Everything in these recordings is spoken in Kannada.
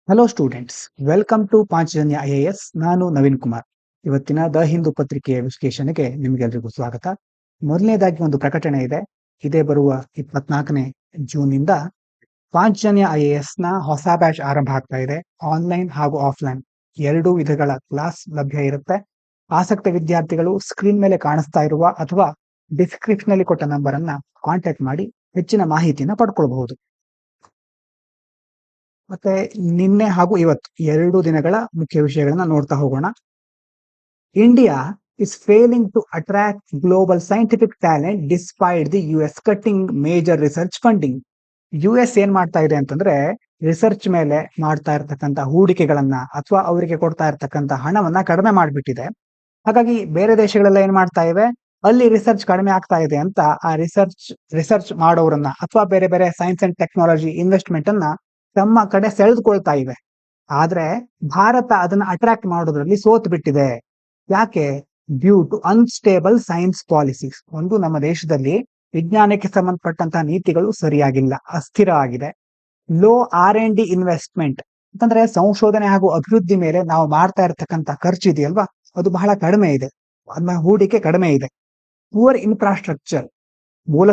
Hello students, welcome to Panchajanya IAS. ನಾನು ನವೀನ್ ಕುಮಾರ್. ಇವತ್ತಿನ ದ ಹಿಂದೂ ಪತ್ರಿಕೆಯ ವಿಶ್ಲೇಷಣೆಗೆ ನಿಮಗೆಲ್ಲರಿಗೂ ಸ್ವಾಗತ. ಮೊದಲನೇದಾಗಿ ಒಂದು ಪ್ರಕಟಣೆ ಇದೆ. ಇದೇ ಬರುವ 24ನೇ ಜೂನ್ನಿಂದ ಪಾಂಚಜನ್ಯ ಐಎಎಸ್ ನ ಹೊಸ ಬ್ಯಾಚ್ ಆರಂಭ ಆಗ್ತಾ ಇದೆ. ಆನ್ಲೈನ್ ಹಾಗೂ ಆಫ್ಲೈನ್ ಎರಡೂ ವಿಧಗಳ ಕ್ಲಾಸ್ ಲಭ್ಯ ಇರುತ್ತೆ. ಆಸಕ್ತ ವಿದ್ಯಾರ್ಥಿಗಳು ಸ್ಕ್ರೀನ್ ಮೇಲೆ ಕಾಣಿಸ್ತಾ ಇರುವ ಅಥವಾ ಡಿಸ್ಕ್ರಿಪ್ಷನ್ ನಲ್ಲಿ ಕೊಟ್ಟ ನಂಬರ್ ಅನ್ನ ಕಾಂಟ್ಯಾಕ್ಟ್ ಮಾಡಿ ಹೆಚ್ಚಿನ ಮಾಹಿತಿಯನ್ನು ಪಡ್ಕೊಳ್ಬಹುದು. ಮತ್ತೆ ನಿನ್ನೆ ಹಾಗೂ ಇವತ್ತು ಎರಡು ದಿನಗಳ ಮುಖ್ಯ ವಿಷಯಗಳನ್ನ ನೋಡ್ತಾ ಹೋಗೋಣ. India is failing to attract global scientific talent despite the US cutting major research funding. US ಏನ್ ಮಾಡ್ತಾ ಇದೆ ಅಂತಂದ್ರೆ, ರಿಸರ್ಚ್ ಮೇಲೆ ಮಾಡ್ತಾ ಇರ್ತಕ್ಕಂಥ ಹೂಡಿಕೆಗಳನ್ನ ಅಥವಾ ಅವರಿಗೆ ಕೊಡ್ತಾ ಇರ್ತಕ್ಕಂಥ ಹಣವನ್ನ ಕಡಿಮೆ ಮಾಡಿಬಿಟ್ಟಿದೆ. ಹಾಗಾಗಿ ಬೇರೆ ದೇಶಗಳೆಲ್ಲ ಏನ್ ಮಾಡ್ತಾ ಇವೆ, ಅಲ್ಲಿ ರಿಸರ್ಚ್ ಕಡಿಮೆ ಆಗ್ತಾ ಇದೆ ಅಂತ ಆ ರಿಸರ್ಚ್ ಮಾಡೋರನ್ನ ಅಥವಾ ಬೇರೆ ಬೇರೆ ಸೈನ್ಸ್ ಅಂಡ್ ಟೆಕ್ನಾಲಜಿ ಇನ್ವೆಸ್ಟ್ಮೆಂಟ್ ಅನ್ನ ತಮ್ಮ ಕಡೆ ಸೆಳೆದುಕೊಳ್ತಾ ಇವೆ. ಆದ್ರೆ ಭಾರತ ಅದನ್ನ ಅಟ್ರಾಕ್ಟ್ ಮಾಡೋದ್ರಲ್ಲಿ ಸೋತ್ ಬಿಟ್ಟಿದೆ. ಯಾಕೆ? Due to unstable science policies. ಒಂದು, ನಮ್ಮ ದೇಶದಲ್ಲಿ ವಿಜ್ಞಾನಕ್ಕೆ ಸಂಬಂಧಪಟ್ಟಂತಹ ನೀತಿಗಳು ಸರಿಯಾಗಿಲ್ಲ, ಅಸ್ಥಿರ ಆಗಿದೆ. ಲೋ R&D ಇನ್ವೆಸ್ಟ್ಮೆಂಟ್ ಅಂತಂದ್ರೆ ಸಂಶೋಧನೆ ಹಾಗೂ ಅಭಿವೃದ್ಧಿ ಮೇಲೆ ನಾವು ಮಾಡ್ತಾ ಇರತಕ್ಕಂತ ಖರ್ಚು ಇದೆಯಲ್ವಾ, ಅದು ಬಹಳ ಕಡಿಮೆ ಇದೆ, ಅದನ್ನ ಹೂಡಿಕೆ ಕಡಿಮೆ ಇದೆ. ಪುವರ್ ಇನ್ಫ್ರಾಸ್ಟ್ರಕ್ಚರ್, ಮೂಲ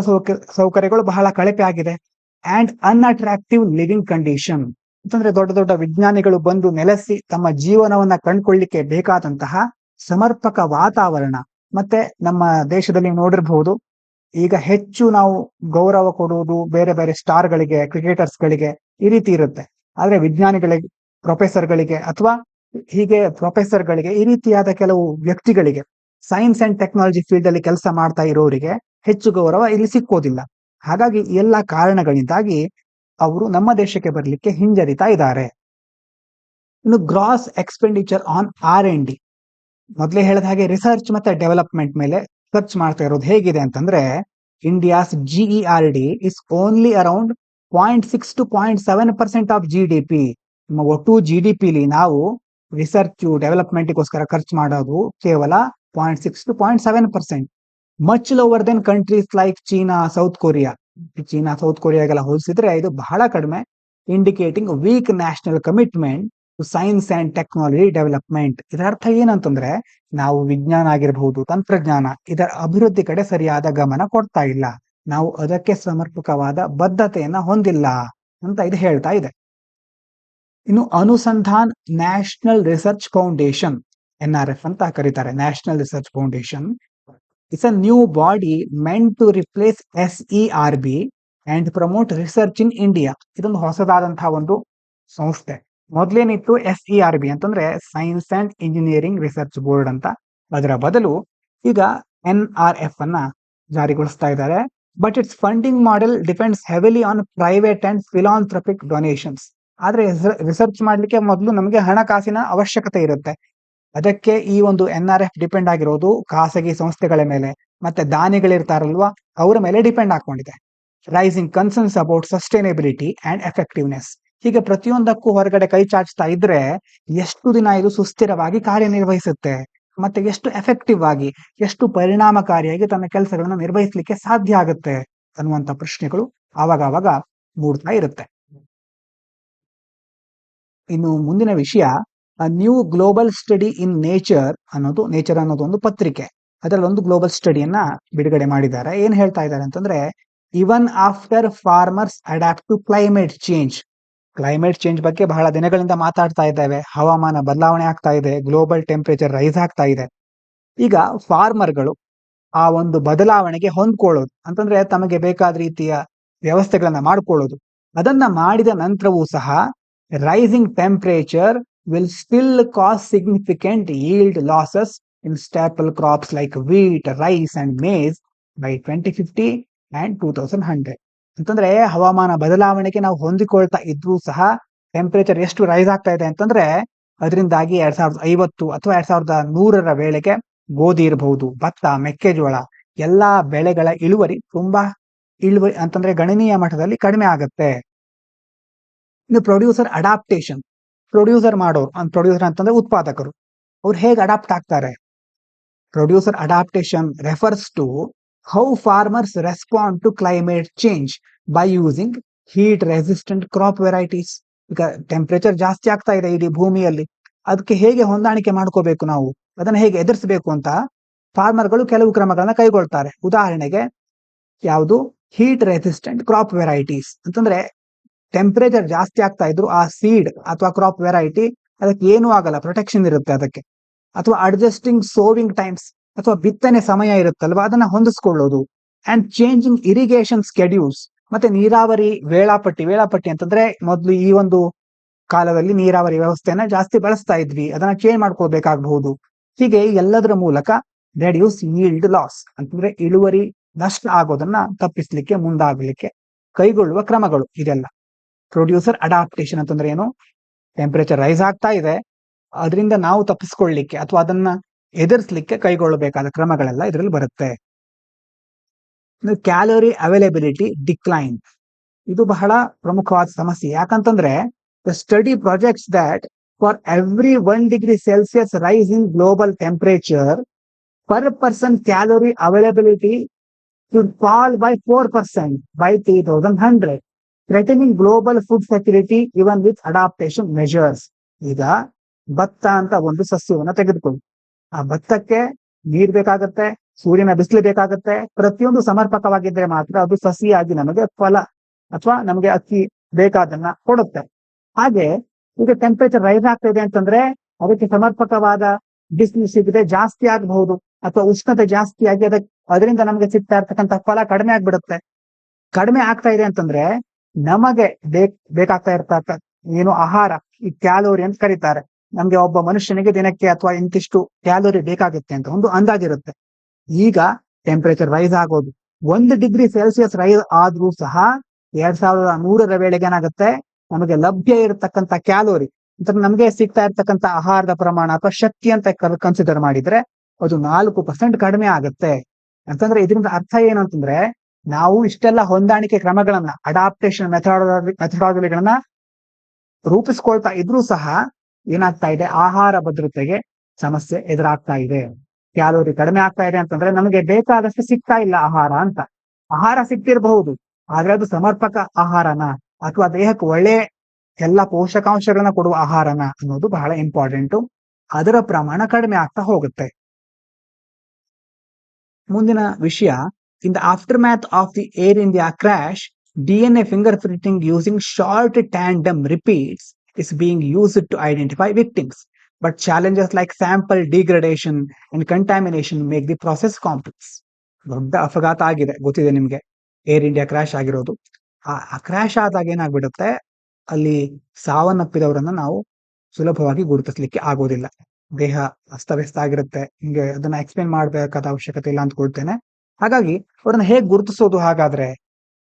ಸೌಕರ್ಯಗಳು ಬಹಳ ಕಳಪೆ ಆಗಿದೆ. ಅಂಡ್ ಅನ್ಅಟ್ರಾಕ್ಟಿವ್ ಲಿವಿಂಗ್ ಕಂಡೀಷನ್ ಅಂತಂದ್ರೆ ದೊಡ್ಡ ದೊಡ್ಡ ವಿಜ್ಞಾನಿಗಳು ಬಂದು ನೆಲೆಸಿ ತಮ್ಮ ಜೀವನವನ್ನ ಕಂಡುಕೊಳ್ಳಿಕ್ಕೆ ಬೇಕಾದಂತಹ ಸಮರ್ಪಕ ವಾತಾವರಣ. ಮತ್ತೆ ನಮ್ಮ ದೇಶದಲ್ಲಿ ನೋಡಿರಬಹುದು, ಈಗ ಹೆಚ್ಚು ನಾವು ಗೌರವ ಕೊಡುವುದು ಬೇರೆ ಬೇರೆ ಸ್ಟಾರ್ಗಳಿಗೆ, ಕ್ರಿಕೆಟರ್ಸ್ಗಳಿಗೆ ಈ ರೀತಿ ಇರುತ್ತೆ. ಆದ್ರೆ ವಿಜ್ಞಾನಿಗಳಿಗೆ, ಪ್ರೊಫೆಸರ್ಗಳಿಗೆ ಅಥವಾ ಪ್ರೊಫೆಸರ್ಗಳಿಗೆ ಈ ರೀತಿಯಾದ ಕೆಲವು ವ್ಯಕ್ತಿಗಳಿಗೆ, ಸೈನ್ಸ್ ಅಂಡ್ ಟೆಕ್ನಾಲಜಿ ಫೀಲ್ಡ್ ಅಲ್ಲಿ ಕೆಲಸ ಮಾಡ್ತಾ ಇರೋರಿಗೆ ಹೆಚ್ಚು ಗೌರವ ಇಲ್ಲಿ ಸಿಕ್ಕೋದಿಲ್ಲ. ಹಾಗಾಗಿ ಎಲ್ಲ ಕಾರಣಗಳಿಂದಾಗಿ ಅವರು ನಮ್ಮ ದೇಶಕ್ಕೆ ಬರಲಿಕ್ಕೆ ಹಿಂಜರಿತಾ ಇದ್ದಾರೆ. ಇನ್ನು ಗ್ರಾಸ್ ಎಕ್ಸ್ಪೆಂಡಿಚರ್ ಆನ್ R&D, ಮೊದಲೇ ಹೇಳಿದ ಹಾಗೆ ರಿಸರ್ಚ್ ಮತ್ತೆ ಡೆವಲಪ್ಮೆಂಟ್ ಮೇಲೆ ಖರ್ಚು ಮಾಡ್ತಾ ಇರೋದು ಹೇಗಿದೆ ಅಂತಂದ್ರೆ, India's GERD is only around 0.6 to 0.7% of GDP. ನಮ್ಮ ಒಟ್ಟು GDP ನಾವು ರಿಸರ್ಚ್ ಡೆವಲಪ್ಮೆಂಟ್ಗೋಸ್ಕರ ಖರ್ಚು ಮಾಡೋದು ಕೇವಲ 0.6 to 0.7%. Much lower then countries like China, south ಕೊರಿಯಾಗೆಲ್ಲ ಹೋಲಿಸಿದ್ರೆ ಇದು ಬಹಳ ಕಡಿಮೆ. Indicating weak national commitment to science and technology development. ಇದರ ಅರ್ಥ ಏನಂತಂದ್ರೆ, ನಾವು ವಿಜ್ಞಾನ ಆಗಿರಬಹುದು, ತಂತ್ರಜ್ಞಾನ, ಇದರ ಅಭಿವೃದ್ಧಿ ಕಡೆ ಸರಿಯಾದ ಗಮನ ಕೊಡ್ತಾ ಇಲ್ಲ, ನಾವು ಅದಕ್ಕೆ ಸಮರ್ಪಕವಾದ ಬದ್ಧತೆಯನ್ನ ಹೊಂದಿಲ್ಲ ಅಂತ ಇದು ಹೇಳ್ತಾ ಇದೆ. ಇನ್ನು Anusandhan national research foundation, NRF ಅಂತ ಕರೀತಾರೆ, national research foundation. It's a new body meant to replace SERB and promote research in India. ಇದೊಂದು ಹೊಸದಾದಂತಹ ಒಂದು ಸಂಸ್ಥೆ. ಮೊದಲೇನಿತ್ತು SERB ಅಂತಂದ್ರೆ science and engineering research board ಅಂತ, ಅದರ ಬದಲು ಈಗ NRF ಅನ್ನ ಜಾರಿಗೊಳಿಸ್ತಾ ಇದ್ದಾರೆ. But it's funding model depends heavily on private and philanthropic donations. ಆದ್ರೆ ರಿಸರ್ಚ್ ಮಾಡ್ಲಿಕ್ಕೆ ಮೊದಲು ನಮಗೆ ಹಣಕಾಸಿನ ಅವಶ್ಯಕತೆ ಇರುತ್ತೆ. ಅದಕ್ಕೆ ಈ ಒಂದು NRF ಡಿಪೆಂಡ್ ಆಗಿರೋದು ಖಾಸಗಿ ಸಂಸ್ಥೆಗಳ ಮೇಲೆ, ಮತ್ತೆ ದಾನಿಗಳಿರ್ತಾರಲ್ವಾ ಅವರ ಮೇಲೆ ಡಿಪೆಂಡ್ ಹಾಕೊಂಡಿದೆ. Rising concerns about sustainability and effectiveness. ಹೀಗೆ ಪ್ರತಿಯೊಂದಕ್ಕೂ ಹೊರಗಡೆ ಕೈ ಚಾಚ್ತಾ ಇದ್ರೆ ಎಷ್ಟು ದಿನ ಇದು ಸುಸ್ಥಿರವಾಗಿ ಕಾರ್ಯನಿರ್ವಹಿಸುತ್ತೆ, ಮತ್ತೆ ಎಷ್ಟು ಎಫೆಕ್ಟಿವ್ ಆಗಿ, ಎಷ್ಟು ಪರಿಣಾಮಕಾರಿಯಾಗಿ ತನ್ನ ಕೆಲಸಗಳನ್ನ ನಿರ್ವಹಿಸಲಿಕ್ಕೆ ಸಾಧ್ಯ ಆಗುತ್ತೆ ಅನ್ನುವಂತ ಪ್ರಶ್ನೆಗಳು ಆವಾಗ ಮೂಡ್ತಾ ಇರುತ್ತೆ. ಇನ್ನು ಮುಂದಿನ ವಿಷಯ, new global study in nature ಅನ್ನೋದು ಒಂದು ಪತ್ರಿಕೆ. ಅದರಲ್ಲಿ ಒಂದು ಗ್ಲೋಬಲ್ ಸ್ಟಡಿಯನ್ನ ಬಿಡುಗಡೆ ಮಾಡಿದ್ದಾರೆ. ಏನ್ ಹೇಳ್ತಾ ಇದ್ದಾರೆ ಅಂತಂದ್ರೆ, even after farmers adapt to climate change ಬಗ್ಗೆ ಬಹಳ ದಿನಗಳಿಂದ ಮಾತಾಡ್ತಾ ಇದ್ದೇವೆ. ಹವಾಮಾನ ಬದಲಾವಣೆ ಆಗ್ತಾ ಇದೆ, ಗ್ಲೋಬಲ್ ಟೆಂಪರೇಚರ್ ರೈಸ್ ಆಗ್ತಾ ಇದೆ. ಈಗ ಫಾರ್ಮರ್ಗಳು ಆ ಒಂದು ಬದಲಾವಣೆಗೆ ಹೊಂದ್ಕೊಳ್ಳೋದು ಅಂತಂದ್ರೆ ತಮಗೆ ಬೇಕಾದ ರೀತಿಯ ವ್ಯವಸ್ಥೆಗಳನ್ನ ಮಾಡ್ಕೊಳ್ಳೋದು, ಅದನ್ನ ಮಾಡಿದ ನಂತರವೂ ಸಹ rising temperature will still cause significant yield losses in staple crops like wheat, rice and maize by 2050 and 2100. ಅಂತಂದ್ರೆ ಹವಾಮಾನ ಬದಲಾವಣೆಗೆ ನಾವು ಹೊಂದಿಕೊಳ್ತಾ ಇದ್ರೂ ಸಹ ಟೆಂಪರೇಚರ್ ಎಷ್ಟು ರೈಸ್ ಆಗ್ತಾ ಇದೆ ಅಂತಂದ್ರೆ ಅದರಿಂದಾಗಿ 2050 ಅಥವಾ 2100ರ ವೇಳೆಗೆ ಗೋಧಿ ಇರಬಹುದು, ಭತ್ತ, ಮೆಕ್ಕೆಜೋಳ ಎಲ್ಲಾ ಬೆಳೆಗಳ ಇಳುವರಿ ಅಂತಂದ್ರೆ ಗಣನೀಯ ಮಟ್ಟದಲ್ಲಿ ಕಡಿಮೆ ಆಗುತ್ತೆ. ಇನ್ನು ಪ್ರೊಡ್ಯೂಸರ್ ಅಡಾಪ್ಟೇಷನ್, ಪ್ರೊಡ್ಯೂಸರ್ ಅಂತಂದ್ರೆ ಉತ್ಪಾದಕರು, ಅವ್ರು ಹೇಗೆ ಅಡಾಪ್ಟ್ ಆಗ್ತಾರೆ. Producer adaptation refers to how farmers respond to climate change by using heat resistant crop varieties. ಈಗ ಟೆಂಪರೇಚರ್ ಜಾಸ್ತಿ ಆಗ್ತಾ ಇದೆ ಇಡೀ ಭೂಮಿಯಲ್ಲಿ, ಅದಕ್ಕೆ ಹೇಗೆ ಹೊಂದಾಣಿಕೆ ಮಾಡ್ಕೋಬೇಕು ನಾವು, ಅದನ್ನ ಹೇಗೆ ಎದುರಿಸಬೇಕು ಅಂತ ಫಾರ್ಮರ್ಗಳು ಕೆಲವು ಕ್ರಮಗಳನ್ನ ಕೈಗೊಳ್ತಾರೆ. ಉದಾಹರಣೆಗೆ ಯಾವುದು, ಹೀಟ್ ರೆಸಿಸ್ಟೆಂಟ್ ಕ್ರಾಪ್ ವೆರೈಟೀಸ್ ಅಂತಂದ್ರೆ ಟೆಂಪರೇಚರ್ ಜಾಸ್ತಿ ಆಗ್ತಾ ಇದ್ರು ಆ ಸೀಡ್ ಅಥವಾ ಕ್ರಾಪ್ ವೆರೈಟಿ ಅದಕ್ಕೆ ಏನೂ ಆಗಲ್ಲ, ಪ್ರೊಟೆಕ್ಷನ್ ಇರುತ್ತೆ ಅದಕ್ಕೆ. ಅಥವಾ ಅಡ್ಜಸ್ಟಿಂಗ್ ಸೋವಿಂಗ್ ಟೈಮ್ಸ್ ಅಥವಾ ಬಿತ್ತನೆ ಸಮಯ ಇರುತ್ತಲ್ವಾ ಅದನ್ನ ಹೊಂದಿಸ್ಕೊಳ್ಳೋದು. ಅಂಡ್ ಚೇಂಜಿಂಗ್ ಇರಿಗೇಷನ್ ಸ್ಕೆಡ್ಯೂಲ್ಸ್, ಮತ್ತೆ ನೀರಾವರಿ ವೇಳಾಪಟ್ಟಿ ಅಂತಂದ್ರೆ ಮೊದಲು ಈ ಒಂದು ಕಾಲದಲ್ಲಿ ನೀರಾವರಿ ವ್ಯವಸ್ಥೆಯನ್ನ ಜಾಸ್ತಿ ಬಳಸ್ತಾ ಇದ್ವಿ, ಅದನ್ನ ಚೇಂಜ್ ಮಾಡ್ಕೋಬೇಕಾಗಬಹುದು. ಹೀಗೆ ಎಲ್ಲದರ ಮೂಲಕ ರೆಡ್ಯೂಸ್ ಯೀಲ್ಡ್ ಲಾಸ್ ಅಂತಂದ್ರೆ ಇಳುವರಿ ನಷ್ಟ ಆಗೋದನ್ನ ತಪ್ಪಿಸ್ಲಿಕ್ಕೆ ಮುಂದಾಗಲಿಕ್ಕೆ ಕೈಗೊಳ್ಳುವ ಕ್ರಮಗಳು ಇದೆಲ್ಲ. ಪ್ರೊಡ್ಯೂಸರ್ ಅಡಾಪ್ಟೇಷನ್ ಅಂತಂದ್ರೆ ಏನು, ಟೆಂಪರೇಚರ್ ರೈಸ್ ಆಗ್ತಾ ಇದೆ, ಅದರಿಂದ ನಾವು ತಪ್ಪಿಸ್ಕೊಳ್ಳಿಕ್ಕೆ ಅಥವಾ ಅದನ್ನ ಎದುರಿಸಲಿಕ್ಕೆ ಕೈಗೊಳ್ಳಬೇಕಾದ ಕ್ರಮಗಳೆಲ್ಲ ಇದರಲ್ಲಿ ಬರುತ್ತೆ. ಕ್ಯಾಲೋರಿ ಅವೈಲಬಿಲಿಟಿ ಡಿಕ್ಲೈನ್, ಇದು ಬಹಳ ಪ್ರಮುಖವಾದ ಸಮಸ್ಯೆ. ಯಾಕಂತಂದ್ರೆ the study projects that for every 1°C rise in global temperature per person calorie availability should fall by 4% by 2100, threatening global food security even with adaptation measures. ಈಗ ಭತ್ತ ಅಂತ ಒಂದು ಸಸ್ಯವನ್ನ ತೆಗೆದುಕೊಳ್ಳಿ, ಆ ಭತ್ತಕ್ಕೆ ನೀರ್ ಬೇಕಾಗತ್ತೆ, ಸೂರ್ಯನ ಬಿಸಿಲು ಬೇಕಾಗತ್ತೆ, ಪ್ರತಿಯೊಂದು ಸಮರ್ಪಕವಾಗಿದ್ರೆ ಮಾತ್ರ ಅದು ಸಸಿಯಾಗಿ ನಮಗೆ ಫಲ ಅಥವಾ ನಮಗೆ ಅಕ್ಕಿ ಬೇಕಾದನ್ನ ಕೊಡುತ್ತೆ. ಹಾಗೆ ಈಗ ಟೆಂಪರೇಚರ್ ರೈಸ್ ಆಗ್ತಾ ಇದೆ ಅಂತಂದ್ರೆ ಅದಕ್ಕೆ ಸಮರ್ಪಕವಾದ ಬಿಸಿಲು ಸಿಗದೆ ಜಾಸ್ತಿ ಆಗಬಹುದು ಅಥವಾ ಉಷ್ಣತೆ ಜಾಸ್ತಿ ಆಗಿ ಅದರಿಂದ ನಮ್ಗೆ ಸಿಗ್ತಾ ಇರ್ತಕ್ಕಂಥ ಫಲ ಕಡಿಮೆ ಆಗ್ಬಿಡುತ್ತೆ. ಕಡಿಮೆ ಆಗ್ತಾ ಇದೆ ಅಂತಂದ್ರೆ ನಮಗೆ ಬೇಕಾಗ್ತಾ ಇರ್ತಕ್ಕ ಏನು ಆಹಾರ, ಈ ಕ್ಯಾಲೋರಿ ಅಂತ ಕರೀತಾರೆ, ನಮ್ಗೆ ಒಬ್ಬ ಮನುಷ್ಯನಿಗೆ ದಿನಕ್ಕೆ ಅಥವಾ ಇಂತಿಷ್ಟು ಕ್ಯಾಲೋರಿ ಬೇಕಾಗುತ್ತೆ ಅಂತ ಒಂದು ಅಂದಾಜಿರುತ್ತೆ. ಈಗ ಟೆಂಪರೇಚರ್ ರೈಸ್ ಆಗೋದು 1°C ರೈಸ್ ಆದ್ರೂ ಸಹ 2100ರ ವೇಳೆಗೆ ಏನಾಗುತ್ತೆ, ನಮಗೆ ಲಭ್ಯ ಇರತಕ್ಕಂಥ ಕ್ಯಾಲೋರಿ ಅಂತ ನಮ್ಗೆ ಸಿಗ್ತಾ ಇರ್ತಕ್ಕಂಥ ಆಹಾರದ ಪ್ರಮಾಣ ಅಥವಾ ಶಕ್ತಿ ಅಂತ ಕನ್ಸಿಡರ್ ಮಾಡಿದ್ರೆ ಅದು 4% ಕಡಿಮೆ ಆಗುತ್ತೆ. ಅಂತಂದ್ರೆ ಇದರಿಂದ ಅರ್ಥ ಏನು ಅಂತಂದ್ರೆ ನಾವು ಇಷ್ಟೆಲ್ಲ ಹೊಂದಾಣಿಕೆ ಕ್ರಮಗಳನ್ನ ಅಡಾಪ್ಟೇಷನ್ ಮೆಥಡಾಲಜಿಗಳನ್ನ ರೂಪಿಸ್ಕೊಳ್ತಾ ಇದ್ರೂ ಸಹ ಏನಾಗ್ತಾ ಇದೆ, ಆಹಾರ ಭದ್ರತೆಗೆ ಸಮಸ್ಯೆ ಎದುರಾಗ್ತಾ ಇದೆ. ಕ್ಯಾಲೋರಿ ಕಡಿಮೆ ಆಗ್ತಾ ಇದೆ ಅಂತಂದ್ರೆ ನಮಗೆ ಬೇಕಾದಷ್ಟು ಸಿಗ್ತಾ ಇಲ್ಲ ಆಹಾರ ಅಂತ. ಆಹಾರ ಸಿಗ್ತಿರಬಹುದು, ಆದ್ರೆ ಅದು ಸಮರ್ಪಕ ಆಹಾರನ ಅಥವಾ ದೇಹಕ್ಕೆ ಒಳ್ಳೆ ಎಲ್ಲ ಪೋಷಕಾಂಶಗಳನ್ನ ಕೊಡುವ ಆಹಾರನ ಅನ್ನೋದು ಬಹಳ ಇಂಪಾರ್ಟೆಂಟು. ಅದರ ಪ್ರಮಾಣ ಕಡಿಮೆ ಆಗ್ತಾ ಹೋಗುತ್ತೆ. ಮುಂದಿನ ವಿಷಯ, in the after math of the air India crash, DNA finger printing using short tandem repeats is being used to identify victims, but challenges like sample degradation and contamination make the process complex. ದೊಡ್ಡ ಅಪಘಾತ ಆಗಿದೆ, ಗೊತ್ತಿದೆ ನಿಮ್ಗೆ, ಏರ್ ಇಂಡಿಯಾ ಕ್ರಾಶ್ ಆಗಿರೋದು. ಆ ಕ್ರಾಶ್ ಆದಾಗ ಏನಾಗ್ಬಿಡುತ್ತೆ, ಅಲ್ಲಿ ಸಾವನ್ನಪ್ಪಿದವರನ್ನ ನಾವು ಸುಲಭವಾಗಿ ಗುರುತಿಸ್ಲಿಕ್ಕೆ ಆಗೋದಿಲ್ಲ. ದೇಹ ಅಸ್ತವ್ಯಸ್ತ ಆಗಿರುತ್ತೆ. ಹಿಂಗೆ ಅದನ್ನ ಎಕ್ಸ್ಪ್ಲೇನ್ ಮಾಡಬೇಕಾದ ಅವಶ್ಯಕತೆ ಇಲ್ಲ ಅಂದ್ಕೊಳ್ತೇನೆ. ಹಾಗಾಗಿ ಅವ್ರನ್ನ ಹೇಗೆ ಗುರುತಿಸೋದು ಹಾಗಾದ್ರೆ